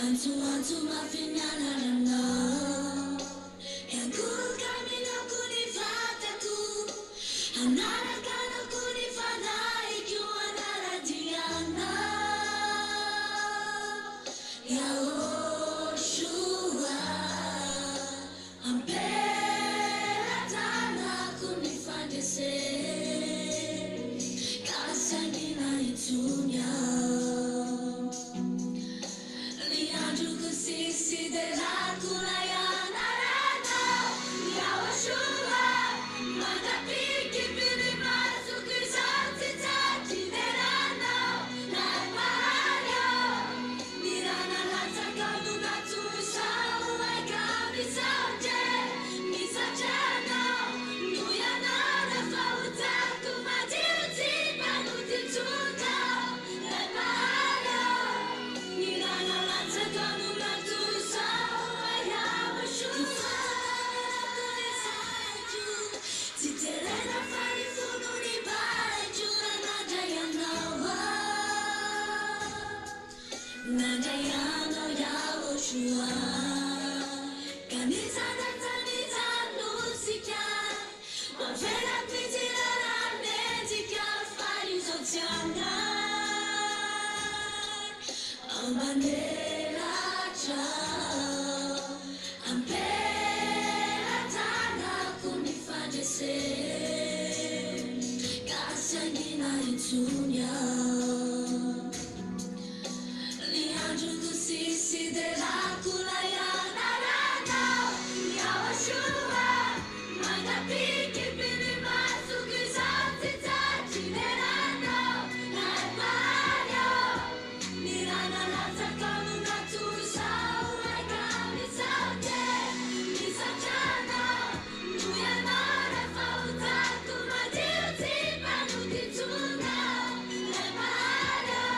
Antu antu mafinya na na, yang ku kami nak Anaonekana kunifanya ikiwa naradiana Yaoshua ampera tana kunifanya se kasangina itunya lianju kusisi de la kulayana rana Yaoshua Magapiki bini masu kizanti tati nerano na mayo Nirana lata kanu na tusau ai kamisaje misajano Nuyana na fauta kumadiuti panuti tuta na mayo Nirana lata kanu na tusau ai Yaoshua Titerena fari funu ni baju Nadayanawa Nadayano Yaoshua Kanisa Tanzania Nusika Wafera pitira na medika Fari zotiana Amanera chao Ampera tana kunifanya se Kasangina itunya Lianju kusisi de la kulayana rana Yaoshua Magapiki bini masu kizanti tati nerano Na mayo Nirana lata kanu na tusau ai kamisaje Misajano Nuyana na fauta kumadiuti panuti tuna Na mayo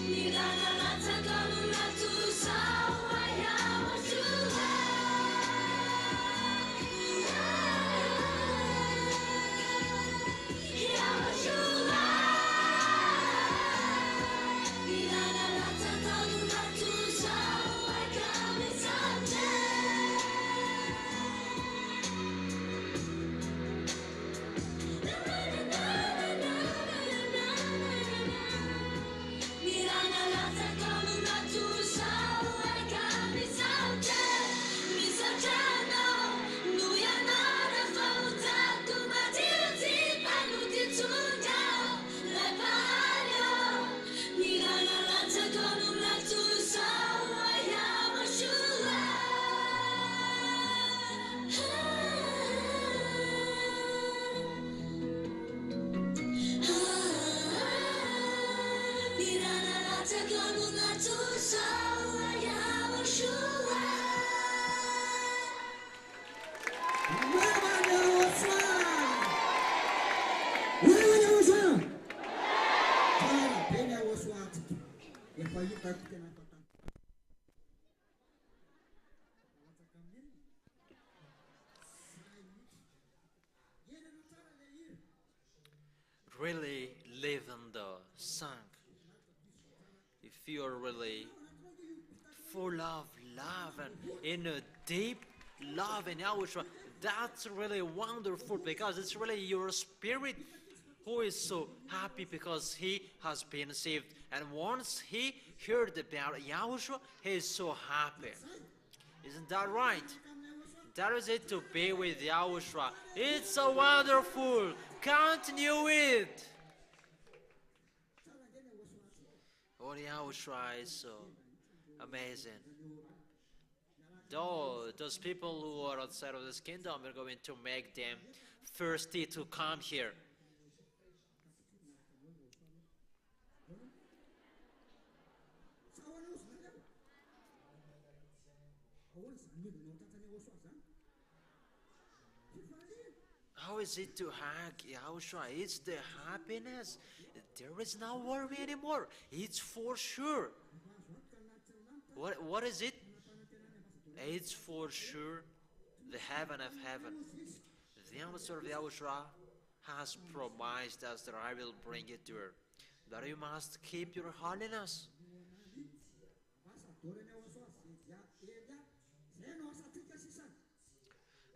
Nirana lata kanu na tusau ai Yaoshua Yaoshua Nirana lata kanu na tusau ai kamisaje Mirana lata kanu na tusau ai kamisaje misajano Nuyana na fauta kumadiuti panuti tunya na mayo Mirana lata kanu na tusau ai Yaoshua Nirana lata kanu na tusau ai Yaoshua Wewe Yaoshua! Wewe Yaoshua! Para, pena Yaoshua atitu. Yafaita kutena pata. Really live in the song. If you are really full of love and in a deep love in Yahushua, that's really wonderful because it's really your spirit who is so happy because he has been saved. And once he heard about Yahushua, he is so happy. Isn't that right? That is it to be with Yahushua. It's so wonderful. Continue it. Oh, Yahushua is so amazing. Though those people who are outside of this kingdom, we're going to make them thirsty to come here. How is it to hug Yahushua? It's the happiness. There is no worry anymore. It's for sure. What is it? It's for sure the heaven of heaven. The answer of Yahushua has promised us that I will bring it to her. That you must keep your holiness.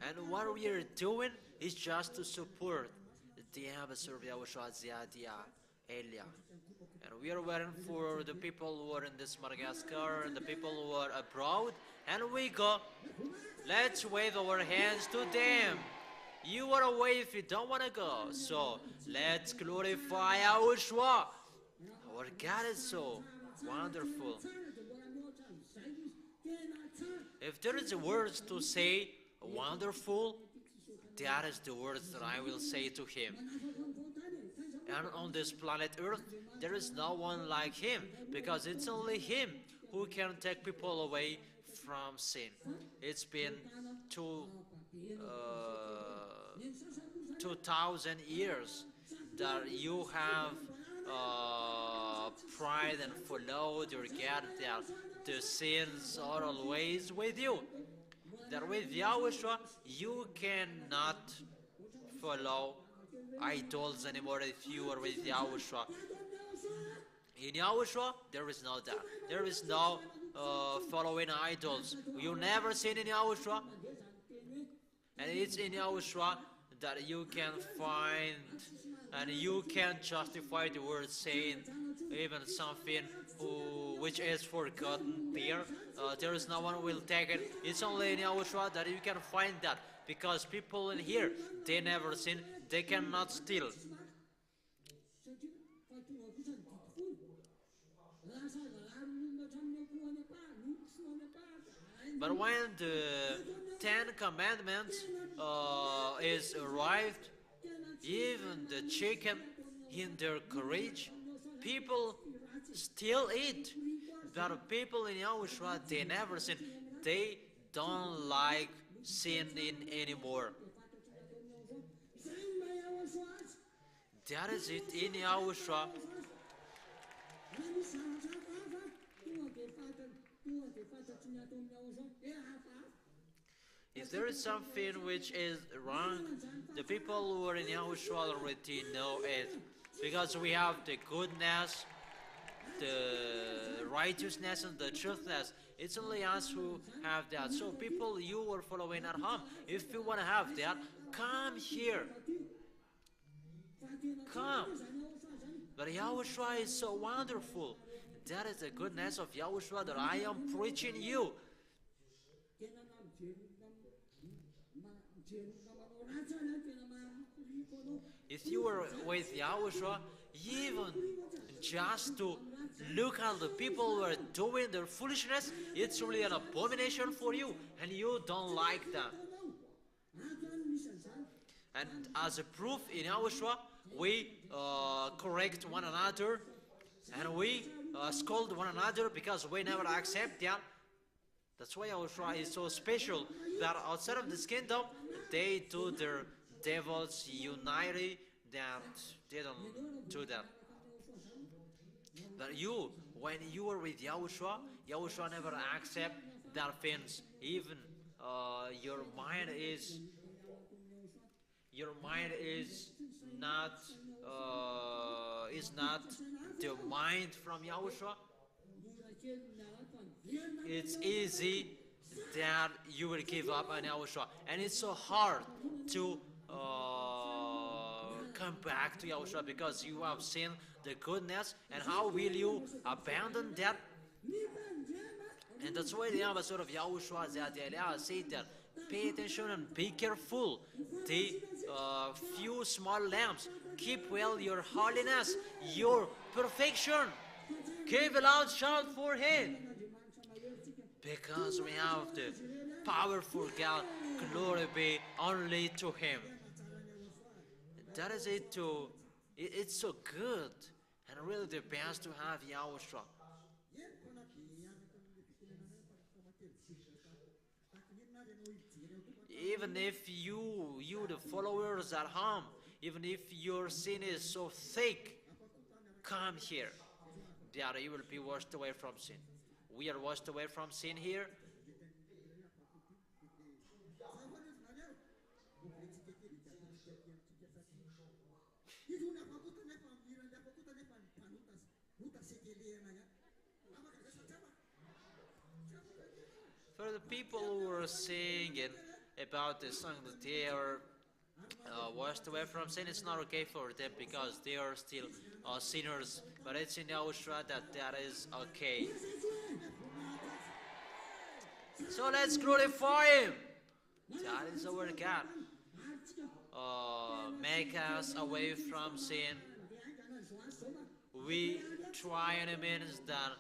And what we are doing is just to support the ambassador of Yahushua Ziadia Elia. And we are waiting for the people who are in this Madagascar and the people who are abroad. And we go. Let's wave our hands to them. You are away if you don't want to go. So let's glorify Yahushua. Our God is so wonderful. If there is a words to say wonderful, that is the words that I will say to him. And on this planet Earth, there is no one like him, because it's only him who can take people away from sin. It's been 2,000 years that you have pride and followed your God, that the sins are always with you. That with Yahushua, you cannot follow idols anymore if you are with Yahushua. In Yahushua, there is no that. There is no following idols. You never sin in Yahushua. And it's in Yahushua that you can find and you can justify the word saying even something which is forgotten there. There is no one who will take it. It's only in Yahushua that you can find that. Because people in here, they never sin, they cannot steal. But when the 10 Commandments is arrived, even the chicken in their courage, people still eat. But people in Yahushua, they never sin. They don't like sinning anymore. That is it in Yahushua. If there is something which is wrong, the people who are in Yahushua already know it. Because we have the goodness, the righteousness, and the truthness. It's only us who have that. So people you are following at home, if you want to have that, come here. Come. But Yahushua is so wonderful. That is the goodness of Yahushua that I am preaching you. If you are with Yahushua, even just to look at the people who are doing their foolishness, it's really an abomination for you, and you don't like that. And as a proof in Yahushua, we correct one another, and we scold one another because we never accept that. That's why Yahushua is so special, that outside of this kingdom, they do their devils united, that they don't do that. But you, when you are with Yahushua, Yahushua never accept that things. Even your mind is not the mind from Yahushua. It's easy that you will give up on Yahushua, and it's so hard to come back to Yahushua because you have seen the goodness, and how will you abandon that? And that's why the ambassador of Yahushua Ziadia said that pay attention and be careful. The few small lamps, keep well your holiness, your perfection. Give a loud shout for him. Because we have the powerful God, glory be only to him. That is it too. It's so good and really the best to have Yahushua. Even if you the followers at home, even if your sin is so thick, come here. That you will be washed away from sin. We are washed away from sin here. For the people who are singing about the song that they are washed away from sin, it's not okay for them because they are still sinners. But it's in Yahushua that is okay. So let's glorify Him. That is our God. Make us away from sin. We try any means that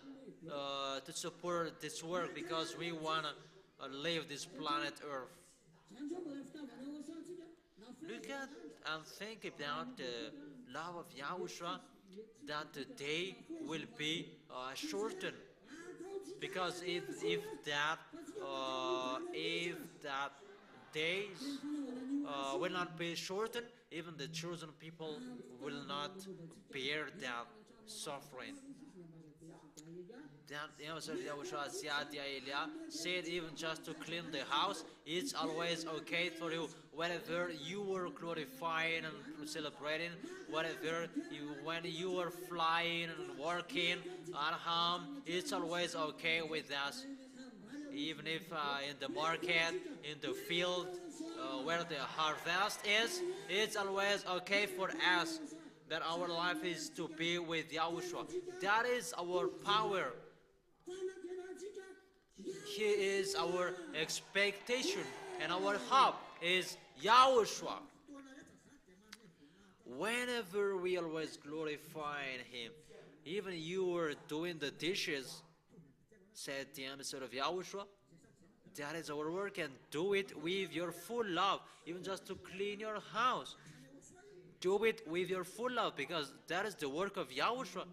to support this work because we want to leave this planet Earth. Look at and think about the love of Yahushua, that the day will be shortened. Because if that days will not be shortened, even the chosen people will not bear that suffering. That said, even just to clean the house, it's always okay for you. Whenever you were glorifying and celebrating, whatever when you were flying and working at home, it's always okay with us. Even if in the market, in the field, where the harvest is, it's always okay for us that our life is to be with Yahushua. That is our power. He is our expectation, and our hope is Yahushua. Whenever we always glorifying Him, even you were doing the dishes, said the ambassador of Yahushua, that is our work, and do it with your full love, even just to clean your house. Do it with your full love, because that is the work of Yahushua.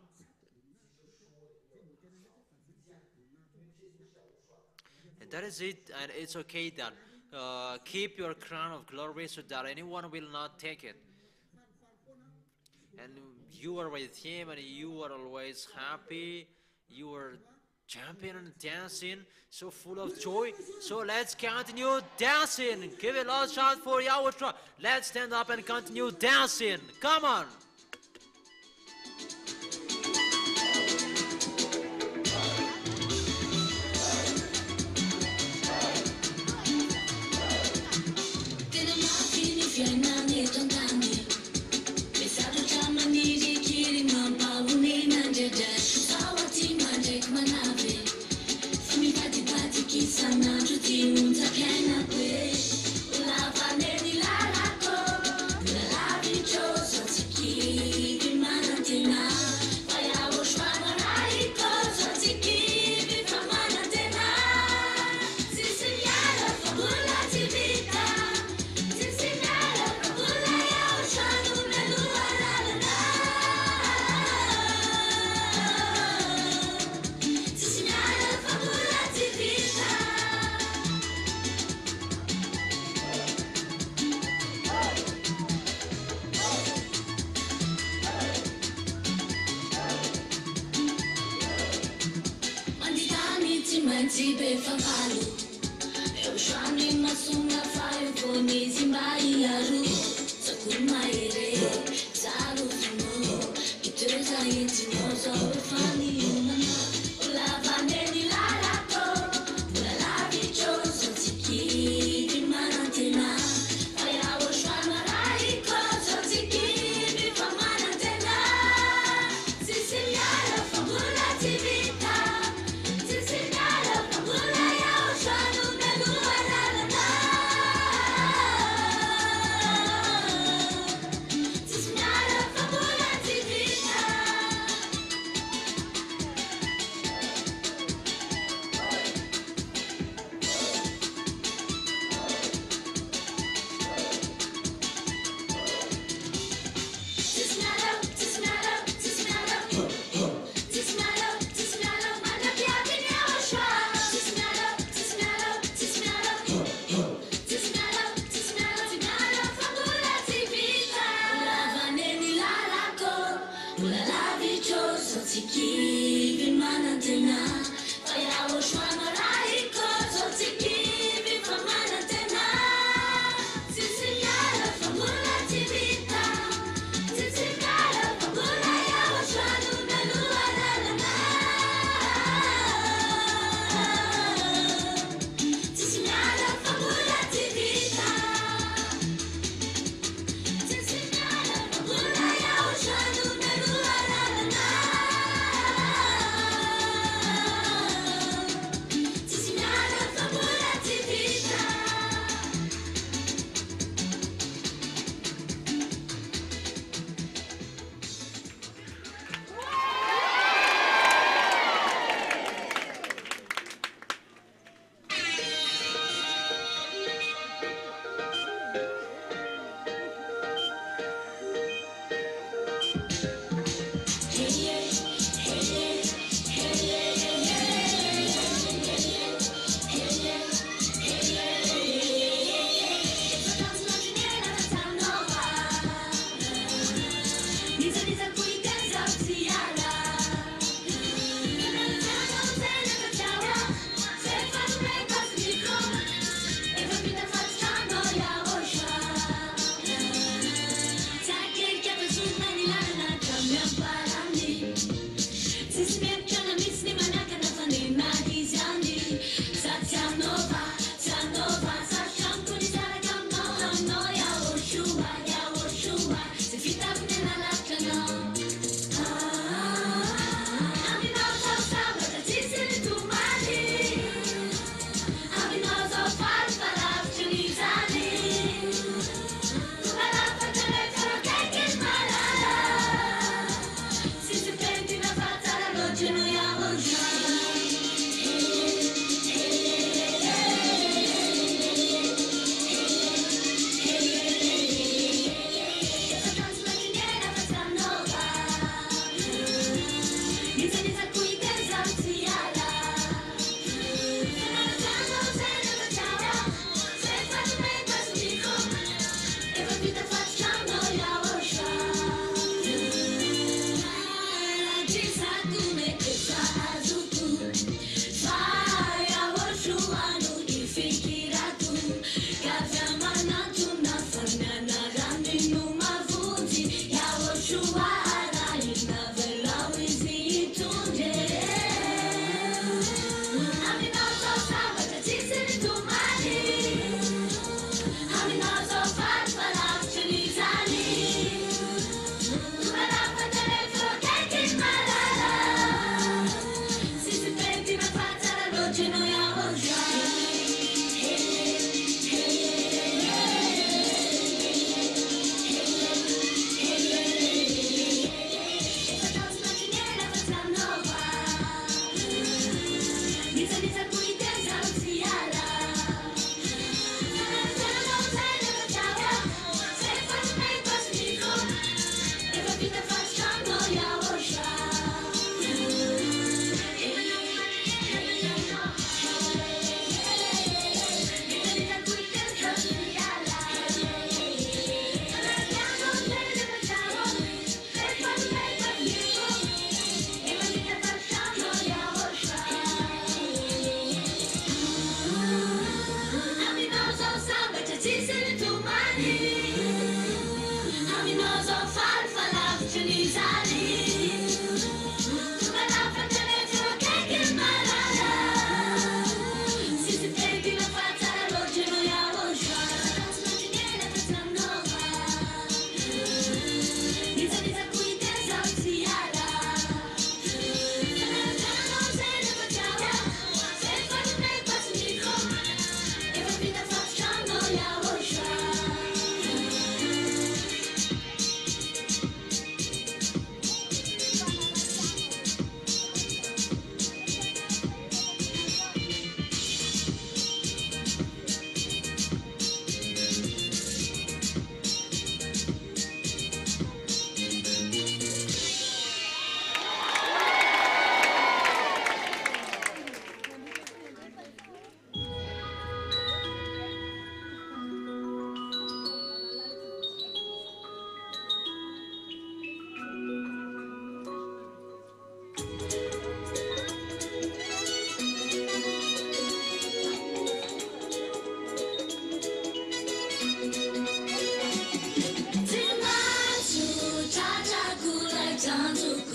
And that is it, and it's okay that keep your crown of glory so that anyone will not take it. And you are with Him, and you are always happy. You are jumping and dancing, so full of joy. So let's continue dancing. Give a loud shout for Yahushua. Let's stand up and continue dancing. Come on.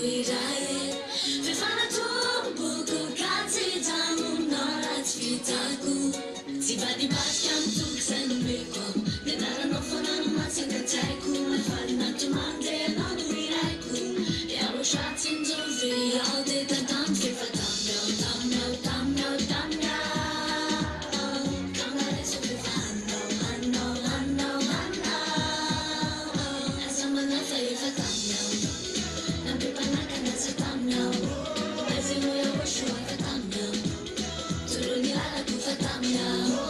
iray fefana tomboko katsy tamonara tsy vitako tsy vadibadika mitoko zay nomeko nianaranao fanano matsangatsaiko mafarina tomandeanao no iraiko iao satsinjove ao de tatamy fefa tamyao tamyao tamyao tamyao kamareso fefa hanao hanao hanao hanao asa manafa efa tamyao nampepanaka nasa tamyao azeno yaosho efa tamyao toroni alako fa tamyao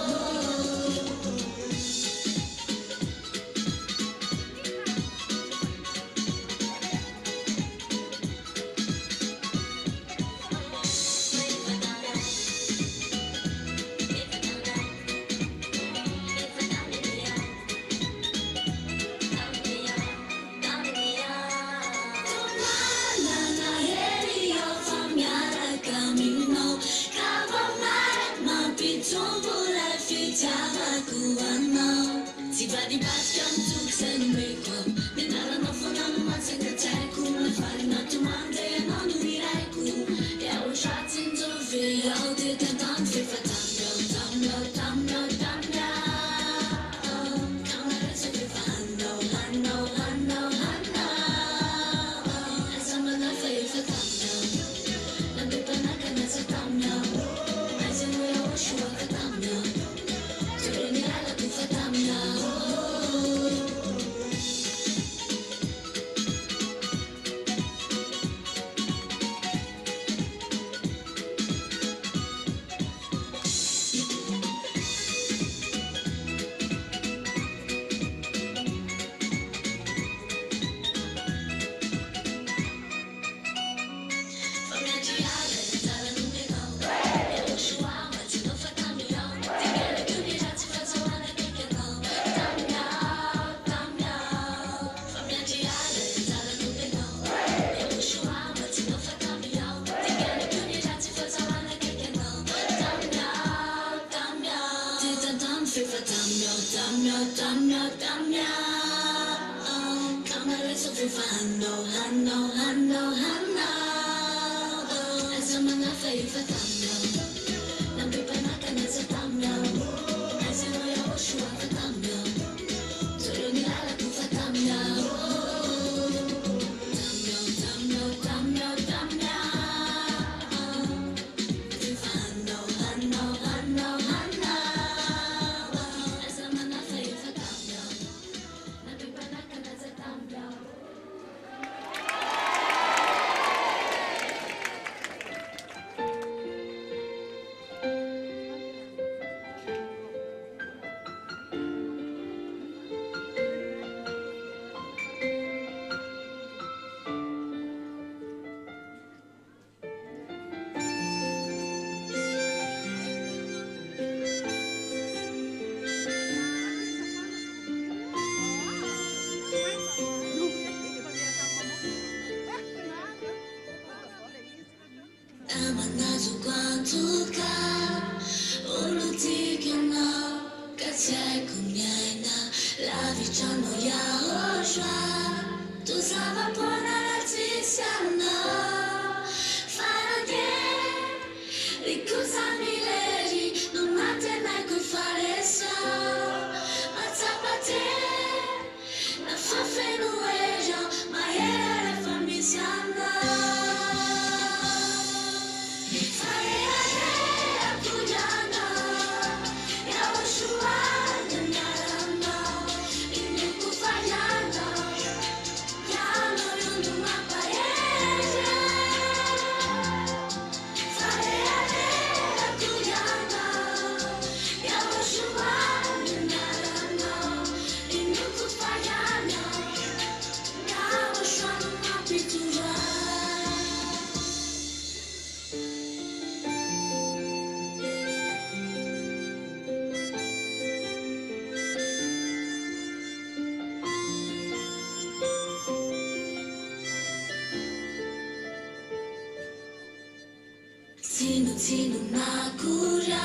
Sino nakura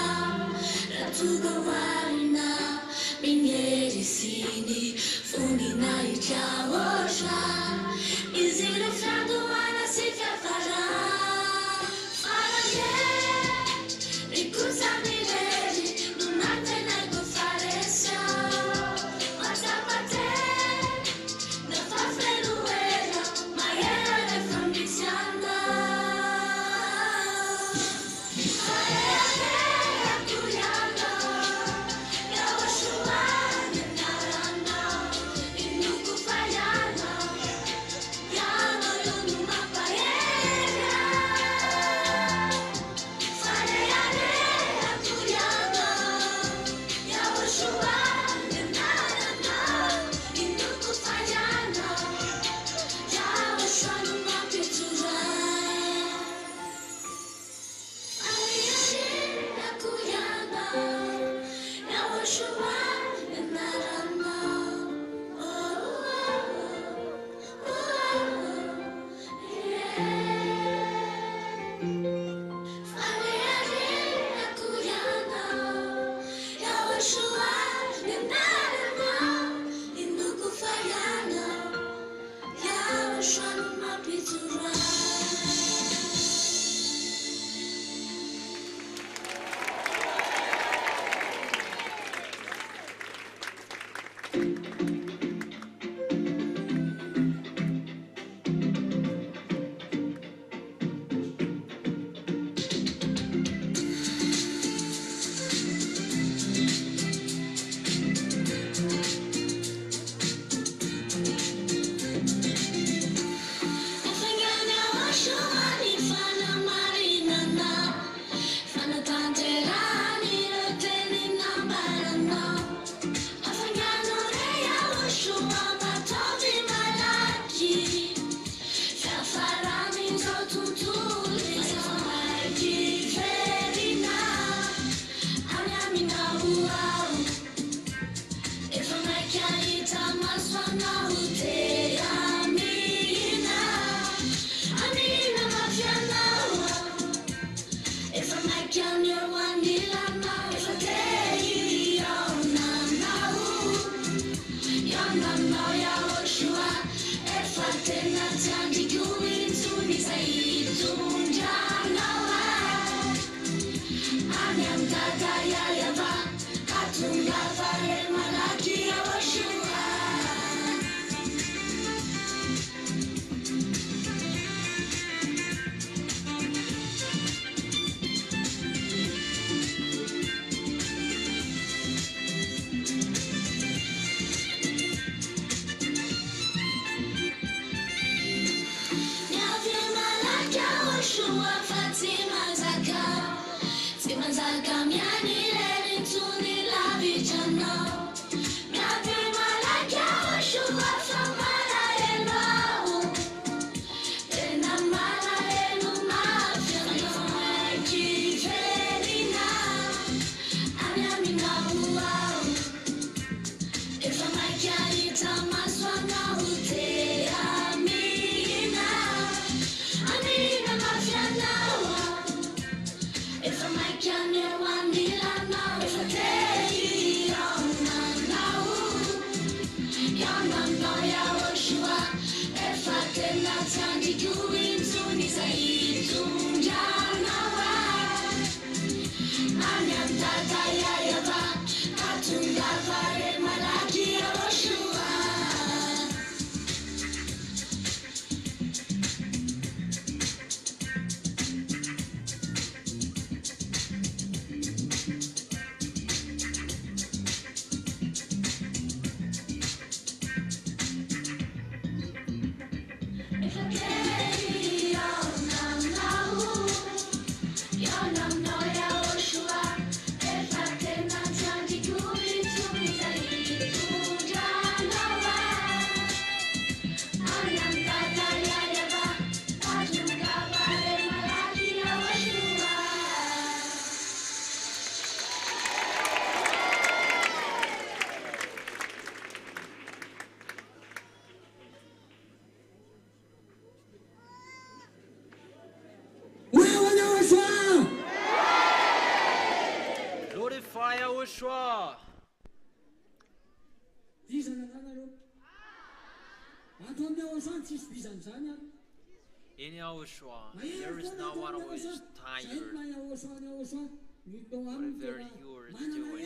ratuga warina mingeri sini fundi na ichawosha izile frando wana si Yoshua Fatima Zaka Tima Zaka Miani Leni Tuni La Vijana Miapi Malaka Yoshua Famala Elwao Ena Mala Enu Mafia Yomaiki Felina Amiami Nabuao If I'm a Canita Maswana Ute Amina Amina Mafia Nawa If I'm a Canita Wanila Now If I tell you Yana no Yawoshua If I tell not Sandy Doing Soon is a Janawa Anyam Tata Yayava Katunga Fare Malaki Yawoshua If I tell you Yanam no Yawoshua If I tell not Sandy Doing Soon is a Janawa Anyam Tata Yayava Katunga Fare Malaki Yawoshua wewe Yoshua Glorify Yahushua. bizana nanareo ato amin'ny Yoshua tsisy bizany zany a In Yahushua, there is no one who is tired. Whatever you are doing.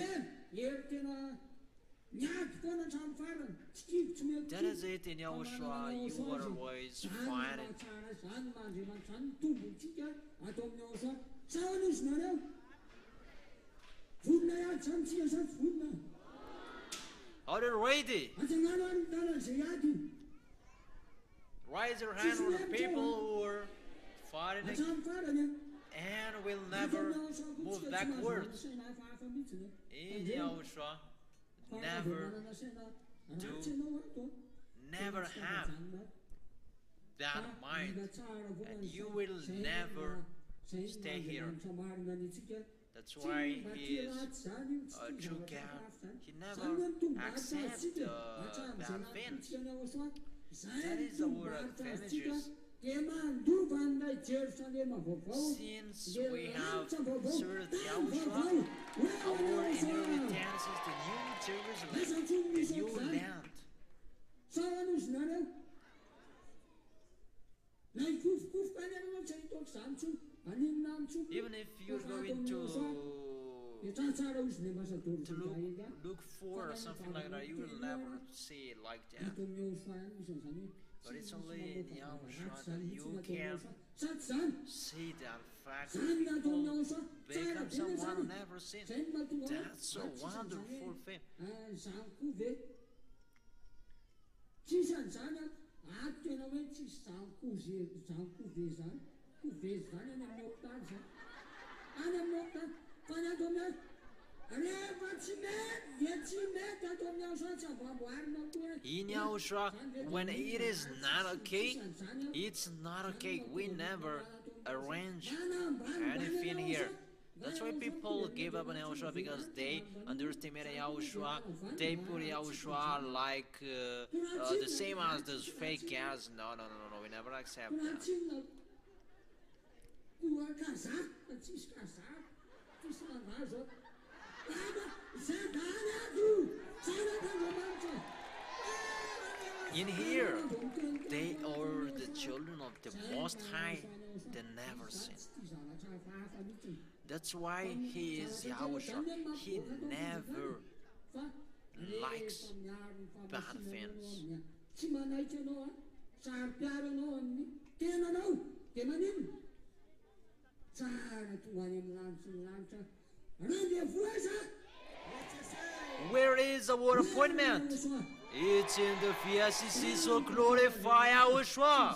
That is it in Yahushua, you are always fighting. Are you ready? Raise your hand for the people who are fighting and will never move backwards. In Yahushua, never have that mind, and you will never stay here. That's why he is a true God. He never accepts bad things. That is our advantages. Since we have served Yahushua, our inheritance is the New Jerusalem, the new land. Even if you're going to look for something like that, you will never see it like that. But it's only in Yahushua that you can see that fact that people become someone who never sinned. That's a wonderful thing. In Yahushua, when it is not okay, it's not okay. We never arrange anything here. That's why people give up on Yahushua, because they underestimate Yahushua. They put Yahushua like the same as those fake guys. No, we never accept that. In here, they are the children of the Most High. They never sin. That's why he is Yahushua. He never likes bad things. Where is our appointment? It's in the VSCC, so glorify Yahushua.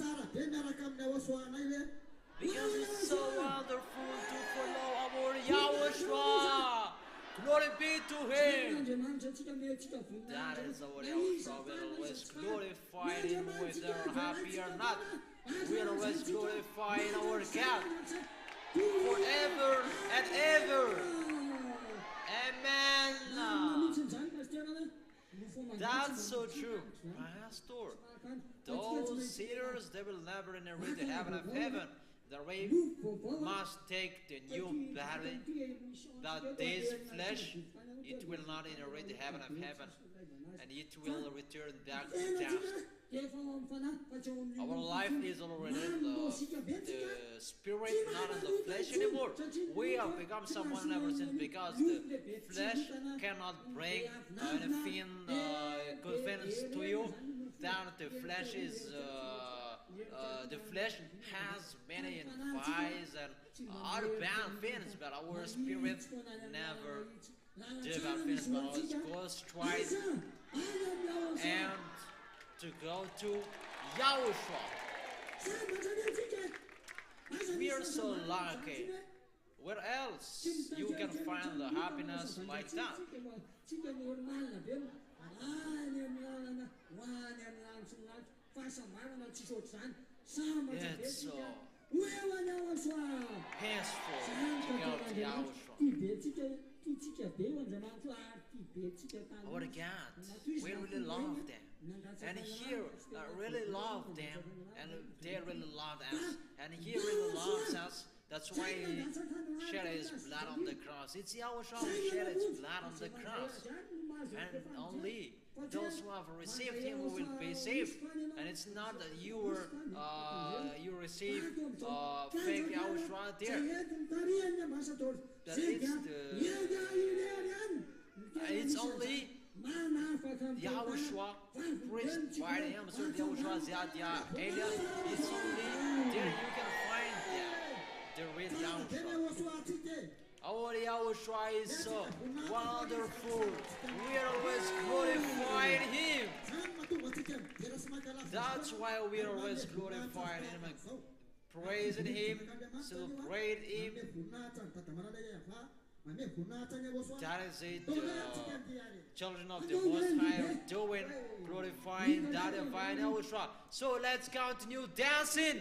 tsara be miaraka amin'ny ahosoana ive Because it's so wonderful to follow our Yahushua. Glory be to Him. andriamanitra atsika metsika That is our Yahushua. We always glorify Him whether happy or not. We always glorify our God forever and ever. Amen. That's so true, Pastor. Those sinners, they will never inherit the heaven of heaven. They must take the new body, that this flesh, it will not inherit the heaven of heaven, and it will return back to dust. Our life is already in the spirit, not in the flesh anymore. We have become someone ever since, because the flesh cannot bring anything good things to you. That the flesh is the flesh has many vices and other bad things, but our spirit never do bad things, but always go straight and to go to Yahushua. We are so lucky. Where else you can find the happiness like that? It's so peaceful to go to Yahushua. Our God, we really love them. And here, really love them. And they really love us. And He really loves us. That's why He shed His blood on the cross. It's Yahushua who shed His blood on the cross. And only those who have received Him will be saved. And it's not that you receive fake Yahushua there. That it's only Yahushua preached by Him. So Yahushua Ziadia Elias. It's only there you can find the real Yahushua. Our Yahushua is so wonderful. We are always glorifying Him. That's why we are always glorifying Him and praising Him, celebrating Him. That is it. Children of the Most High are doing, glorifying that divine Yahushua. So let's continue dancing.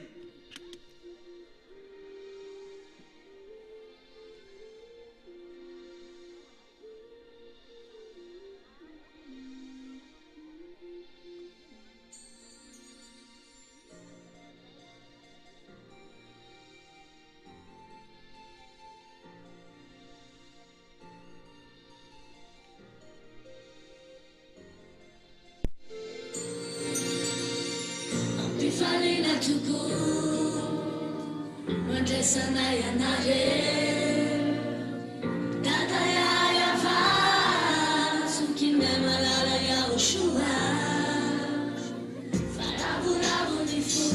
Falina tuku Matesa na ya nare Tata ya fa Sukine malala ya ushua Farabu rabu nifu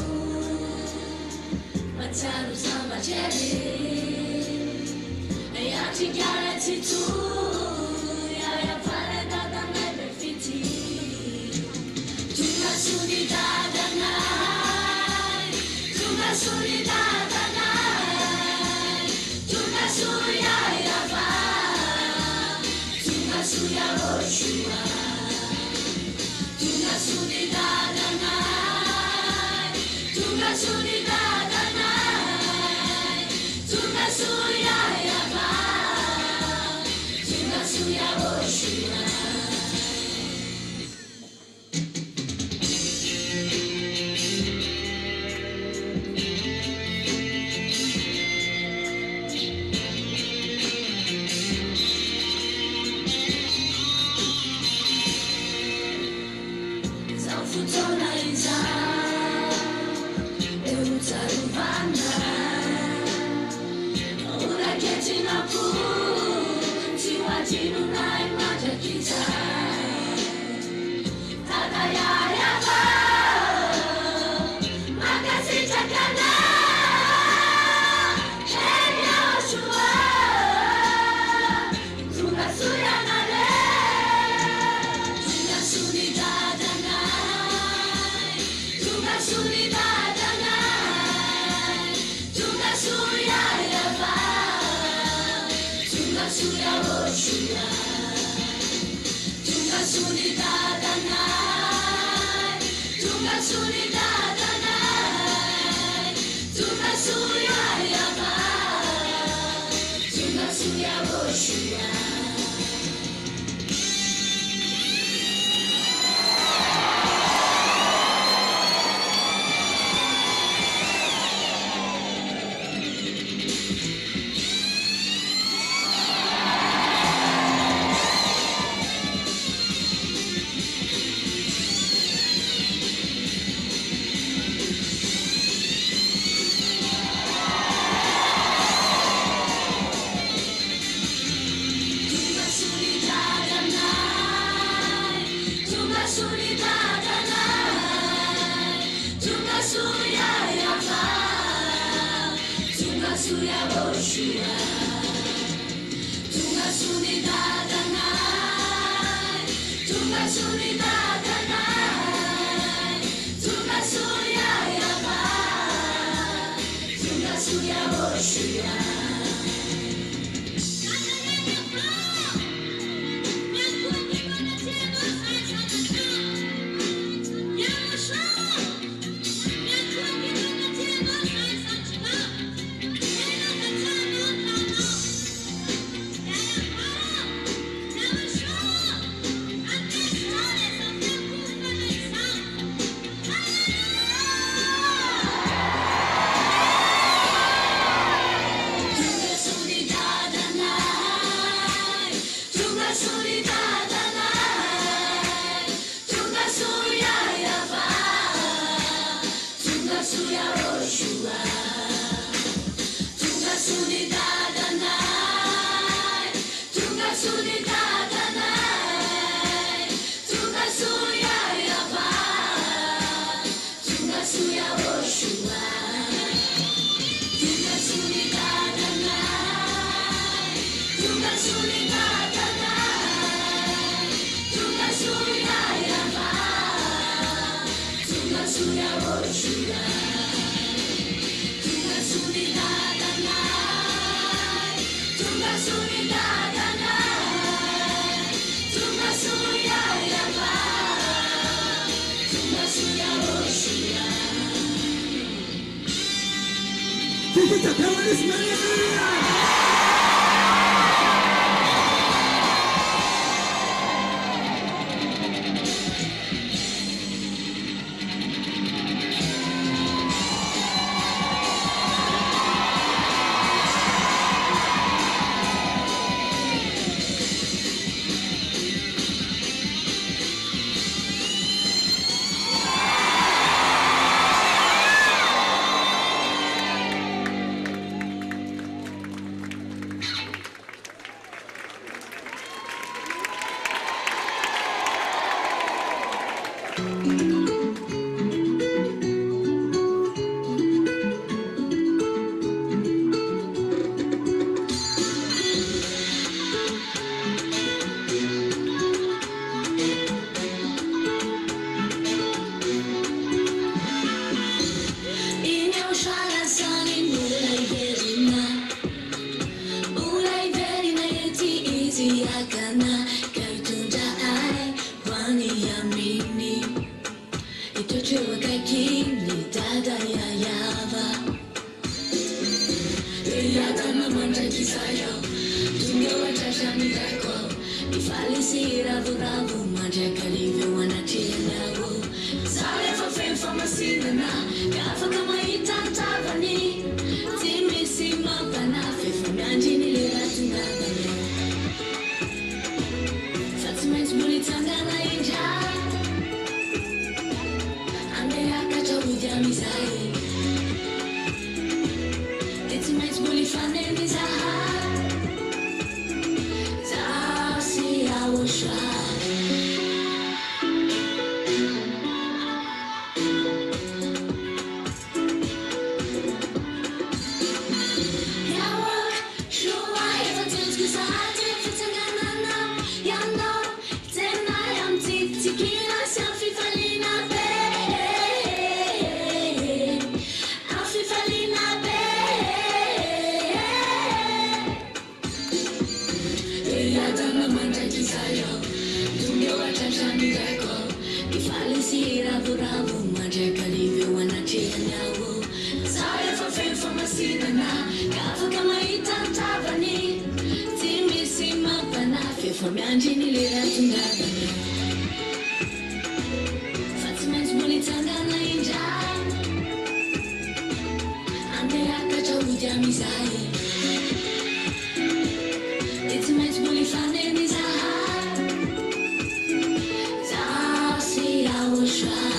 Mataru samba chedi Ya tigare titu Ya pale dada mebe fiti Tunasuni dada na Solidariedade Andini lera tungada Fatima Zmoli Tangana Inja Ante Akacha Ujamizai It's meant to be fun in his eye See I will try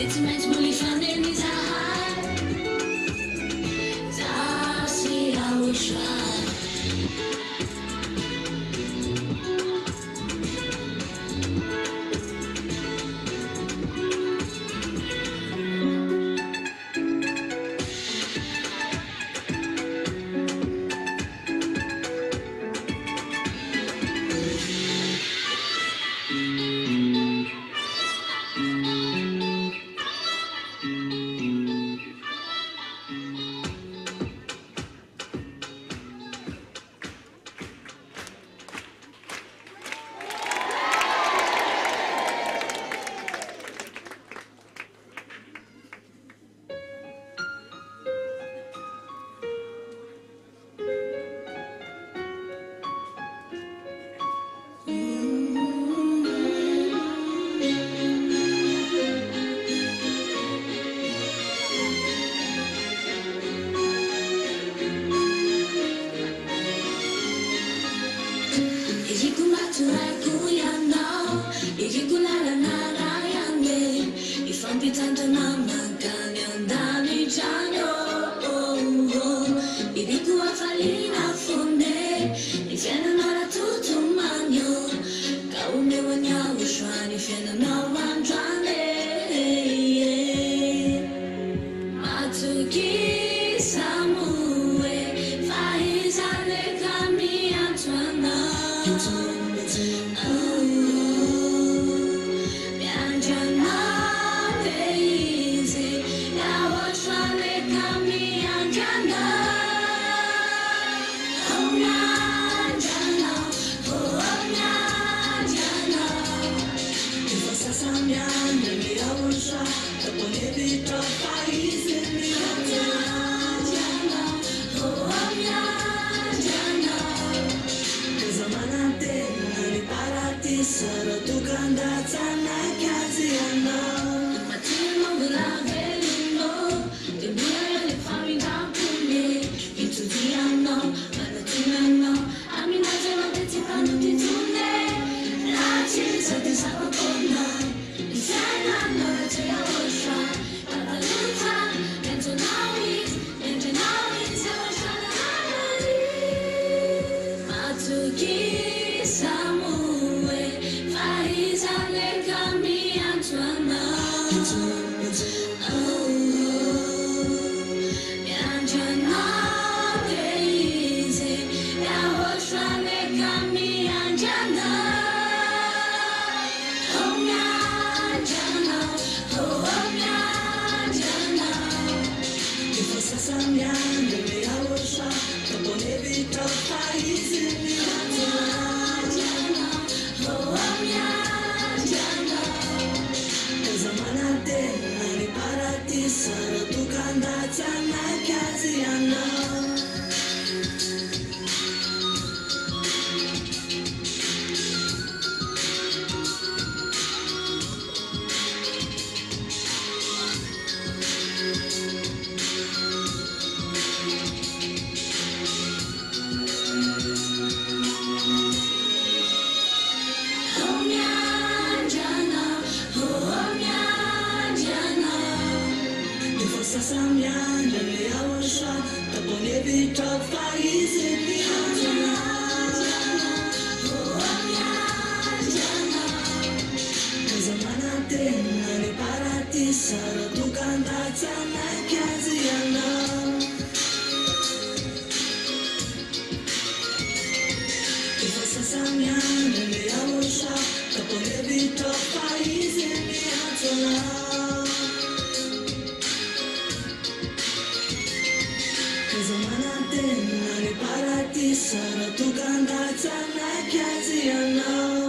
It's meant to be fun in his eye See I will try Tanto namagani andani chanyo Iriku afalina funde Nifena nara tutu manyo Kaume wanya ushwa nifena na wanjane Matuki samue Faizale kami antwana Saratukandat sana kaziana Matina mulavelino Debuya le famina pune Into the unknown Manatina no Aminata no tetipano titune Lachi sati sabakona Insana no teya osha Kakaluta Ento nawi Sewasha na Matuki samu Faizale kami antwana Mianjana beize Yawoshane kami anjana Oh mianjana Oh mianjana Kifo sasa mianjana Yawosha Kapone vita faizi mianjana Saratukandat sana kaziana Sasa mianja liyawasha Tapone vita faizi mianjana Kazamana tena ni parati Saratukandat sana kaziana Kifo sasa mianja liyawasha 떠나가지 않아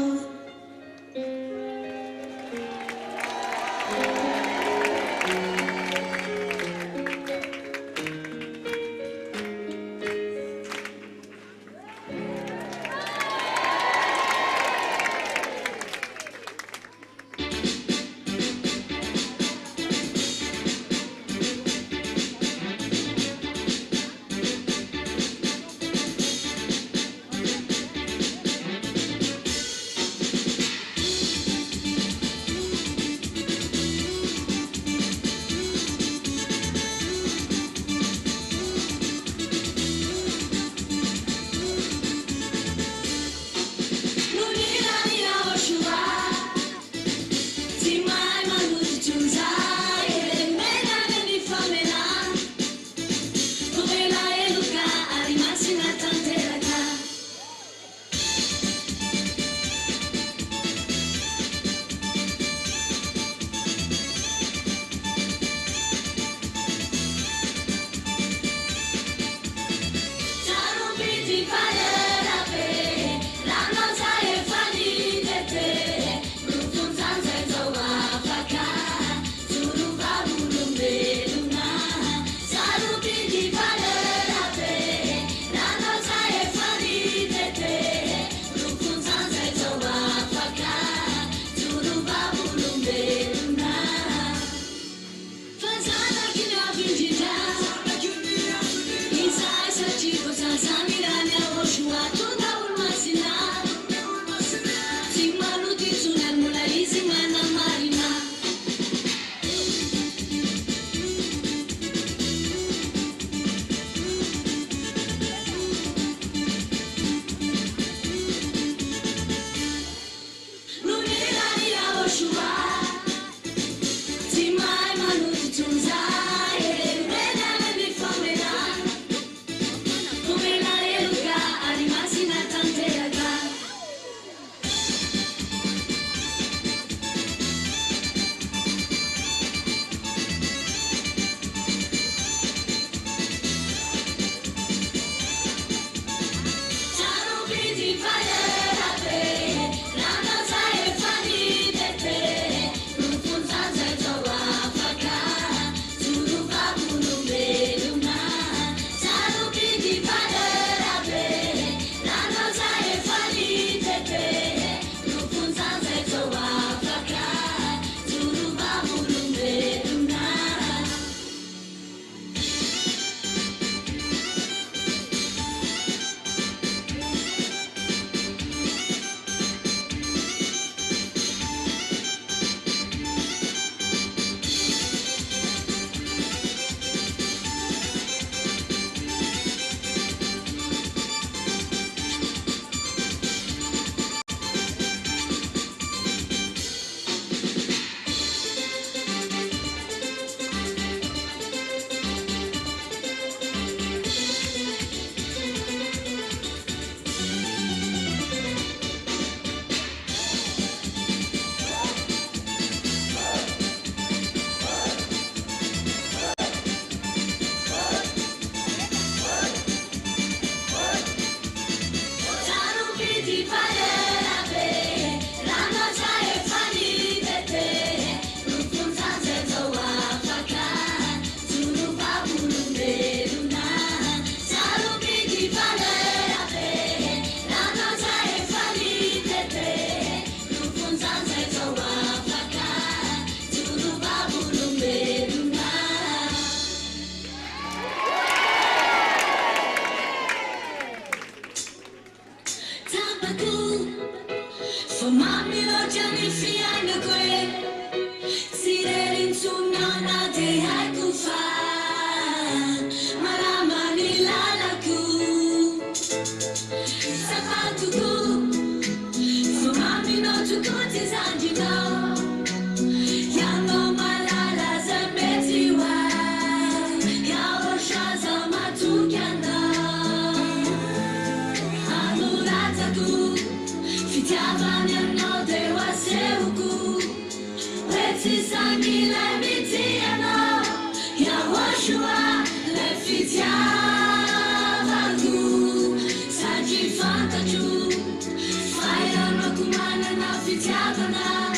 fitiavana,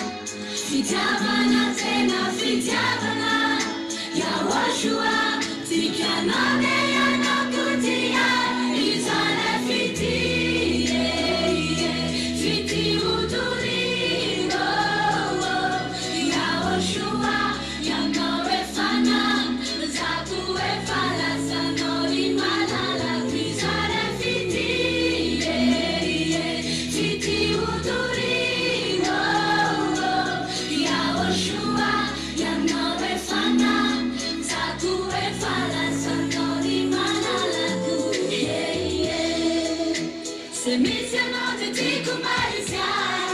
fitiavana tena fitiavana, Yahoshua tikanane yanakutia izale fiti, fiti utulingo, Yahoshua yanawefana zakuefala sanori malala izale fiti, fiti utulingo, Yahoshua yanawefana zakuefala sanori malala semizia notte ti kumarisiai,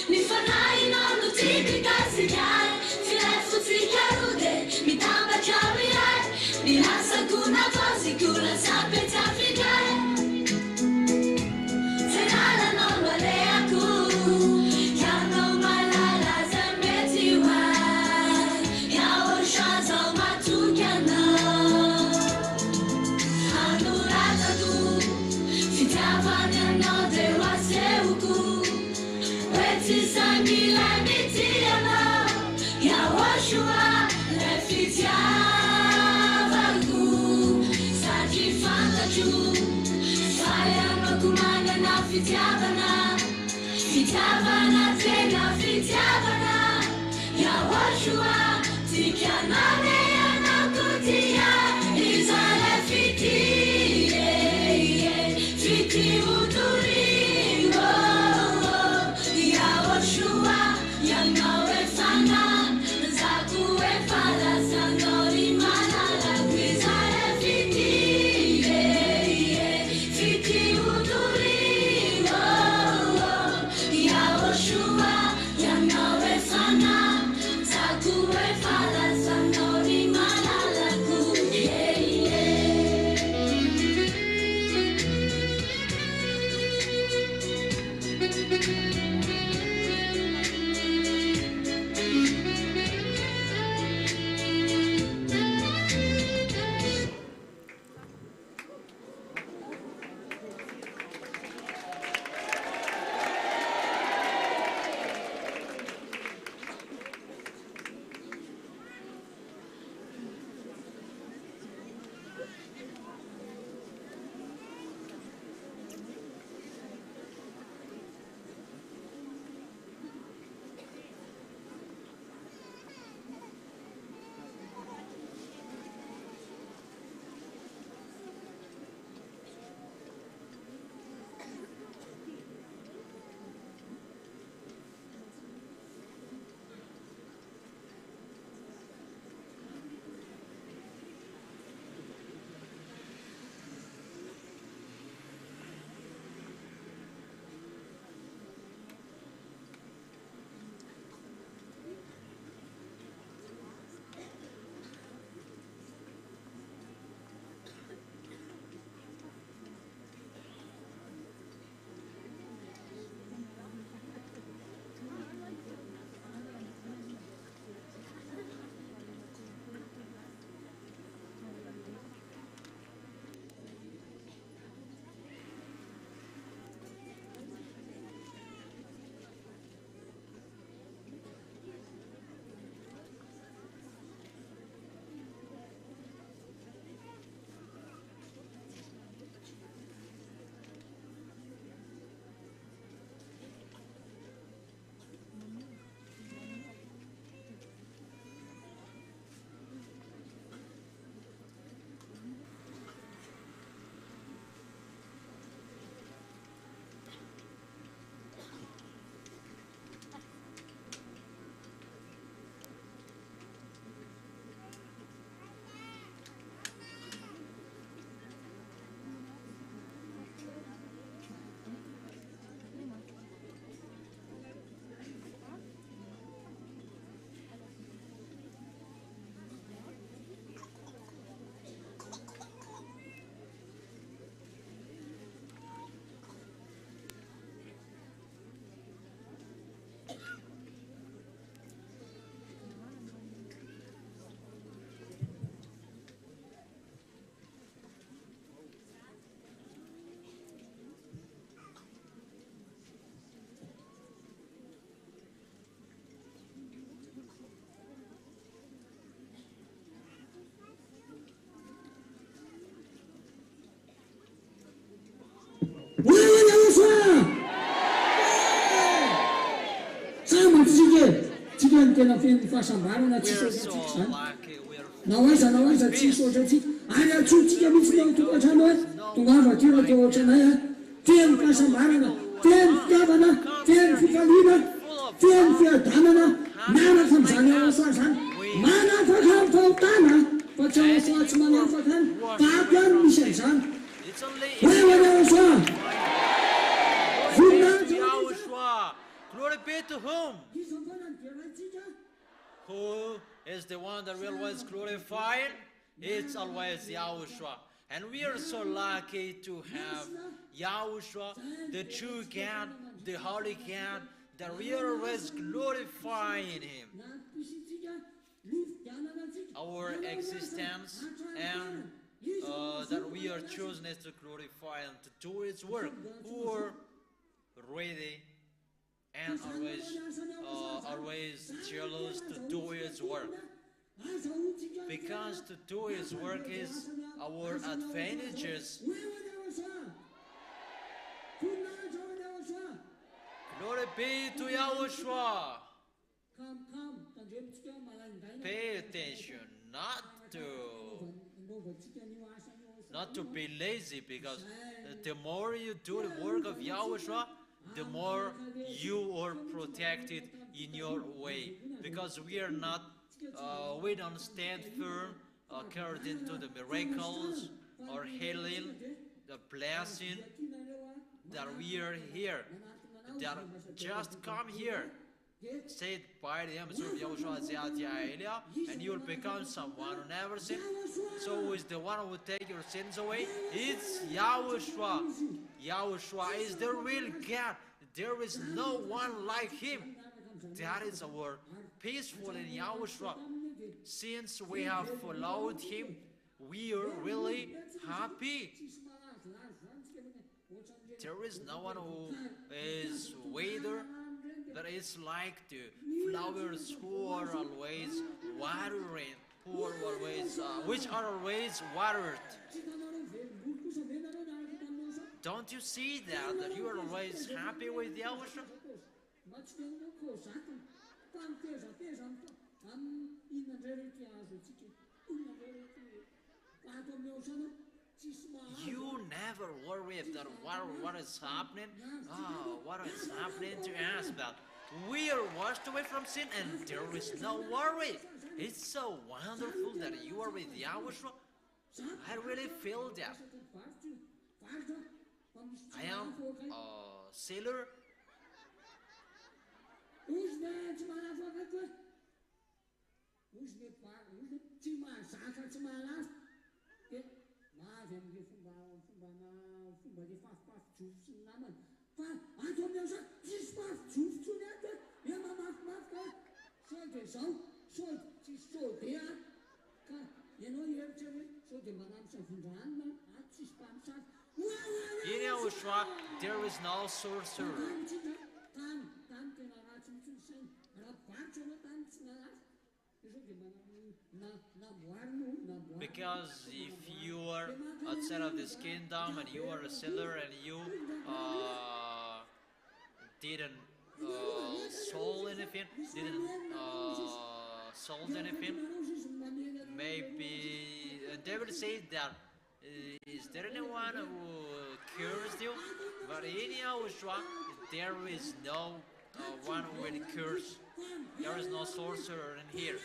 mi fanai non ti picasiai, filefuzzi carude, mi tamba ciaviai, mi rasa kuna tosi kuna sapete afrikai, serala non vale aku, chiano malala zambetiwa, yao shazo matukiana, anurata tu, fitiavana notte waseuku, weti sangila mitiana, Yahoshua le fitiavaku, saji fantaju, sayano kumana na fitiavana, fitiavana tena fitiavana, Yahoshua tikanane yanakutia izale fiti, fiti utulingo, Yahoshua yanawefana zakuefala sanori malala izale fiti, fiti utulingo, Yahoshua yanawefana zakuefala sanori tena feno fahasambarana We tsy are sotratsika so zany lucky. We are nahoaiza tsy sotratsika ary atsotsika mihitsy ny tokantrano hoe tongava ty raha teo ohatranay a feno fahasambarana feno fitiavana feno fifaliana feno fiadanana miaraka am'izany aosoa zany manafaka ny fahotana fa tsy aosoa tsy manafaka any paky any misy an'izany It's only hoevany aosoa Glory be to Yahushua. Glory be to whom? izy foana ny diaraitsika Who is the one that will always glorified? It's always Yahushua. And we are so lucky to have Yahushua, the true God, the Holy God, that we are always glorifying Him. nampisitsika ny fidiananantsika Our existence and that we are chosen is to glorify and to do His work. Who are ready and always jealous to do His work. azahotsika Because to do His work is our advantages. hoevany aosoa toninaza hoany aosoa Glory be to Yahushua. kamkam tandremitsika malaindaina Pay attention, anaovantsika nio asany aosoa not to be lazy, because the more you do the work of Yahushua, the more you are protected in your way. Because we are not, we don't stand firm according to the miracles or healing, the blessing that we are here. That just come here, say it by the embassy of Yahushua Elia, and you will become someone who never sinned. So who is the one who will take your sins away? It's Yahushua. Yahushua is the real God. There is no one like Him. That is our peaceful in Yahushua. Since we have followed Him, we are really happy. There is no one who is weather that is like the flowers who are always watering, who are always, which are always watered. Don't you see that you are always happy with Yahushua? You never worry about what is happening. Oh, what is happening to us? But we are washed away from sin, and there is no worry. It's so wonderful that you are with Yahushua. I really feel that. I am a sailor. Mahavy amin'le fomba le fafifafy-jofo sy ny namany fa ato amin'io zany tsisy fafy-jofotsony ato e mamafimafy ka sao de zao sao tsisy sao de a ka ianao hevitra hoe sao de manano savondranina ato tsisy mpamosavy In Yahushua, there is no sorcerer. tanitsika tany tena ratsy mihitsy ny sainy raha varotra anao tany tsy naratsy de sao de manano namboarina namboarina Because if you are outside of this kingdom and you are a seller and you didn't sold anything, maybe David said that is there anyone who cures you? But in Yahushua, there is no one who will curse. There is no sorcerer in here.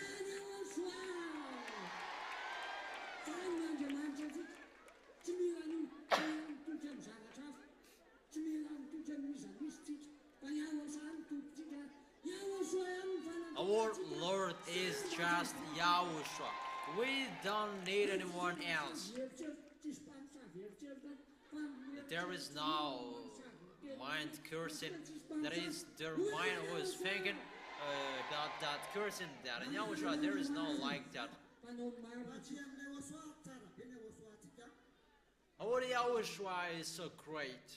Our Lord is just Yahushua. We don't need anyone else. There is no mind cursing. That is their mind who is thinking about that cursing that. In Yahushua, there is no like that. Our Yahushua is so great.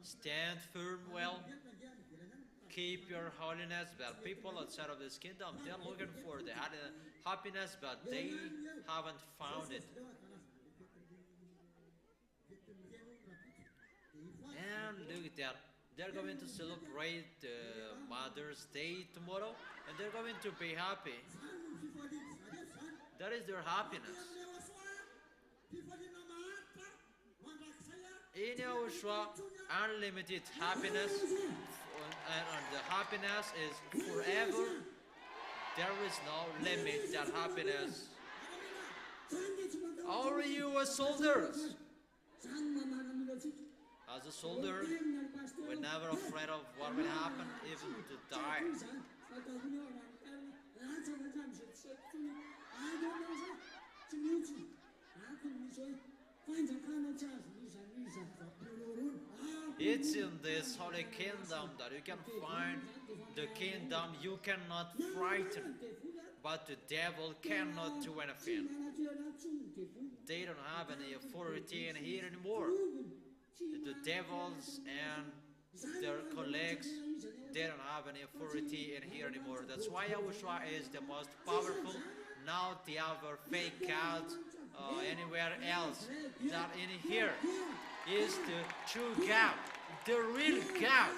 Stand firm well. Keep your holiness. But people outside of this kingdom, they're looking for the happiness, but they haven't found it. And look at that. they're going to celebrate Mother's Day tomorrow, and they're going to be happy. That is their happiness. In Yahushua, unlimited happiness, and the happiness is forever. There is no limit that happiness. Are you a soldier? As a soldier, we're never afraid of what will happen, even to die. It's in this holy kingdom that you can find the kingdom you cannot frighten, but the devil cannot do anything. They don't have any authority in here anymore. The devils and their colleagues, they don't have any authority in here anymore. That's why Yahushua is the most powerful. Not the other fake gods anywhere else. That in here is the true God, the real God.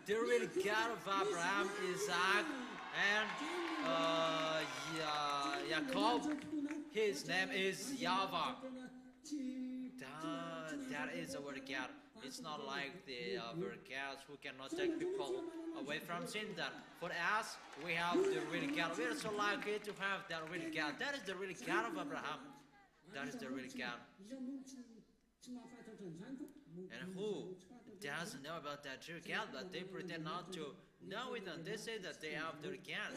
The real God of Abraham, Isaac, and Jacob. His name is Yahweh. That is our God. It's not like the other gods who cannot take people away from sin. That for us, we have the real God. We are so lucky to have that real God. That is the real God of Abraham. That is the real God. And who doesn't know about that true God, but they pretend not to know it, and they say that they have their God.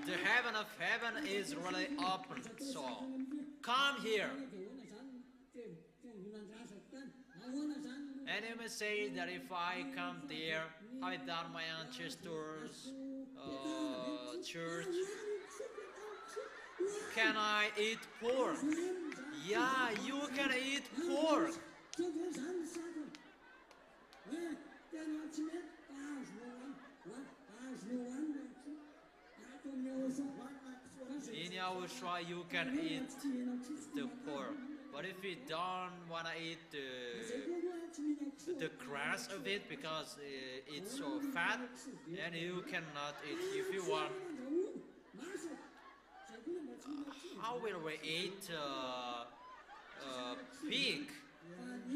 The heaven of heaven is really open, so come here. And you may say that if I come there, I've done my ancestors' church. Can I eat pork? Yeah, you can eat pork. In Yahushua, you can eat the pork. But if you don't want to eat the grass of it because it's so fat, then you cannot eat. If you want, how will we eat pig?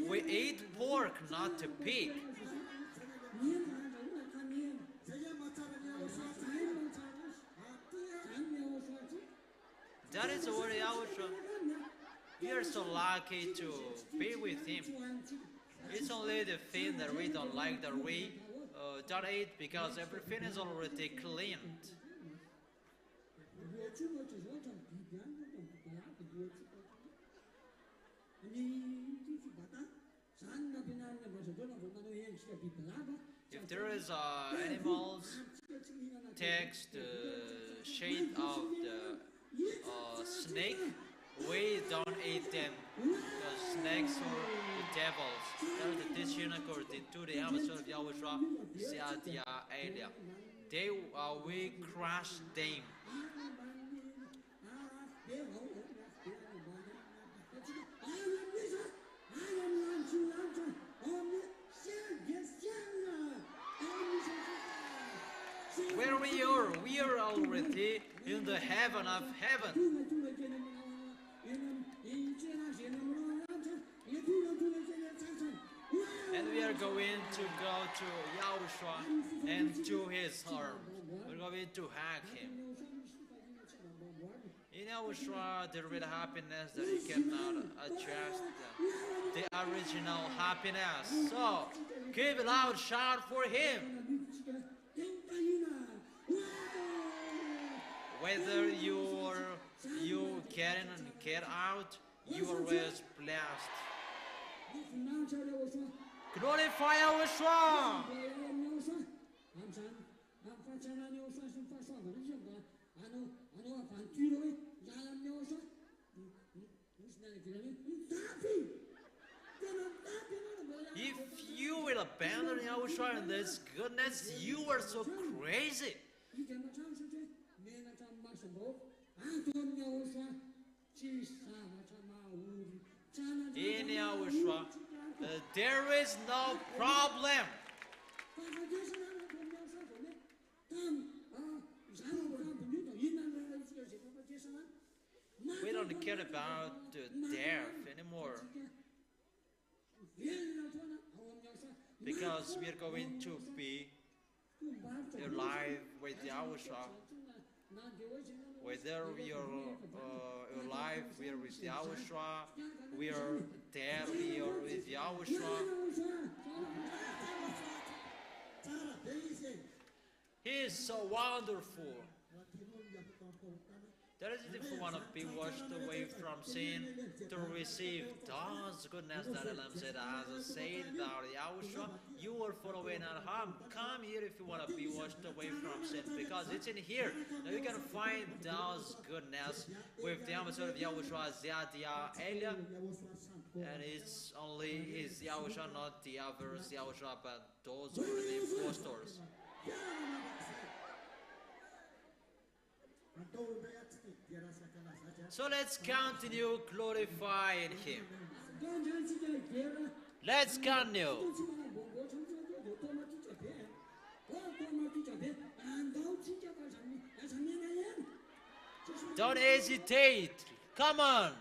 We eat pork, not the pig. That is our Yahushua. We are so lucky to be with Him. It's only the thing that we don't like that we don't eat because everything is already cleaned. If there is animals takes the shape of the snake, we don't eat them because snakes are the devils. That is the teaching according to the Amazon of Yahushua, Siatia Elia. We crush them. Where we are already in the heaven of heaven. And we are going to go to Yahushua and to his arms. We're going to hug him. In Yahushua, the real happiness that you cannot adjust, the original happiness. So, give a loud shout for him. Whether you get in and get out, you are always blessed. Glorify Yahushua. If you will abandon Yahushua and this goodness, you are so crazy. 一天嘛长时间，明天长马上过，俺多鸟说，几啥嘛长马无理，咱那 In Yahushua, there is no problem. We don't care about the death anymore because we are going to be alive with Yahushua. Whether we are alive, we are with Yahushua. We are dead, we are with Yahushua. He is so wonderful. That is if you want to be washed away from sin, to receive God's goodness that Elam said, as a said about Yahushua, you will fall away not harm. Come here if you want to be washed away from sin, because it's in here that you can find God's goodness with the ambassador of Yahushua, Ziadia Elia, and it's only his Yahushua, not the others Yahushua, but those who are the impostors. So let's continue glorifying Him. Let's continue. Don't hesitate. Come on.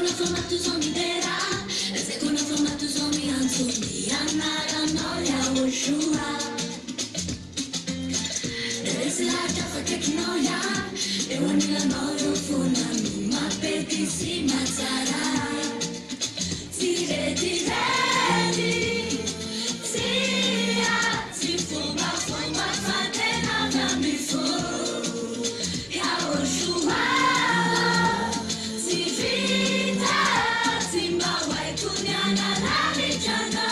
kuna formato somidera, se kuna formato somianzumi, anara noia oshua. Esse lata fa teknoya, e wanila noio funami, ma petisi mazzara. Tire, sia, si fuma, fatena da mi fu. Ya oshua, si vita, simba wai kunyana la lijana.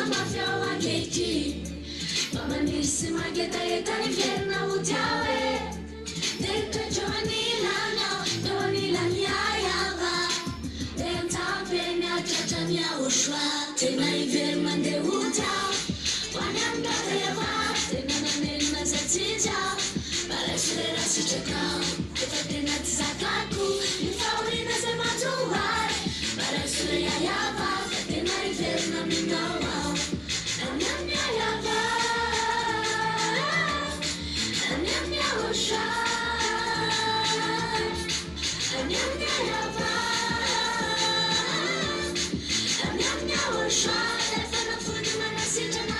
mafia wakeji mama nisima geta geta ni fiena utawe dentro giovani la mia yava denta pena chacha mia ushwa tena iver mande uta wanyamda yava tena nena zatija para shira sichaka tena tsakaku ni fauri na sema tuwai para shira yava tena iver na mingawa anyamya yava anyamya ushwa anyamya yava anyamya ushwa tena fundi mana sitana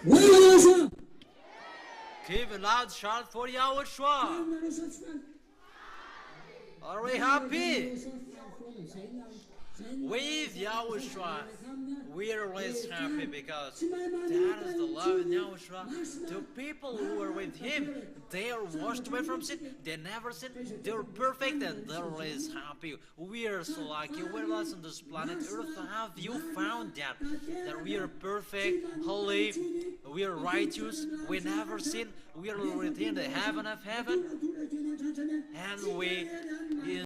我要说， Give a loud shout for Yahushua. 他们说全。 Are we happy? With Yahushua, we are always happy because that is the love in Yahushua. The people who are with Him, they are washed away from sin. They never sin. They're perfect and they're always happy. We are so lucky. We're lost on this planet Earth. Have you found that? That we are perfect, holy, we are righteous, we never sin. We are within the heaven of heaven, and we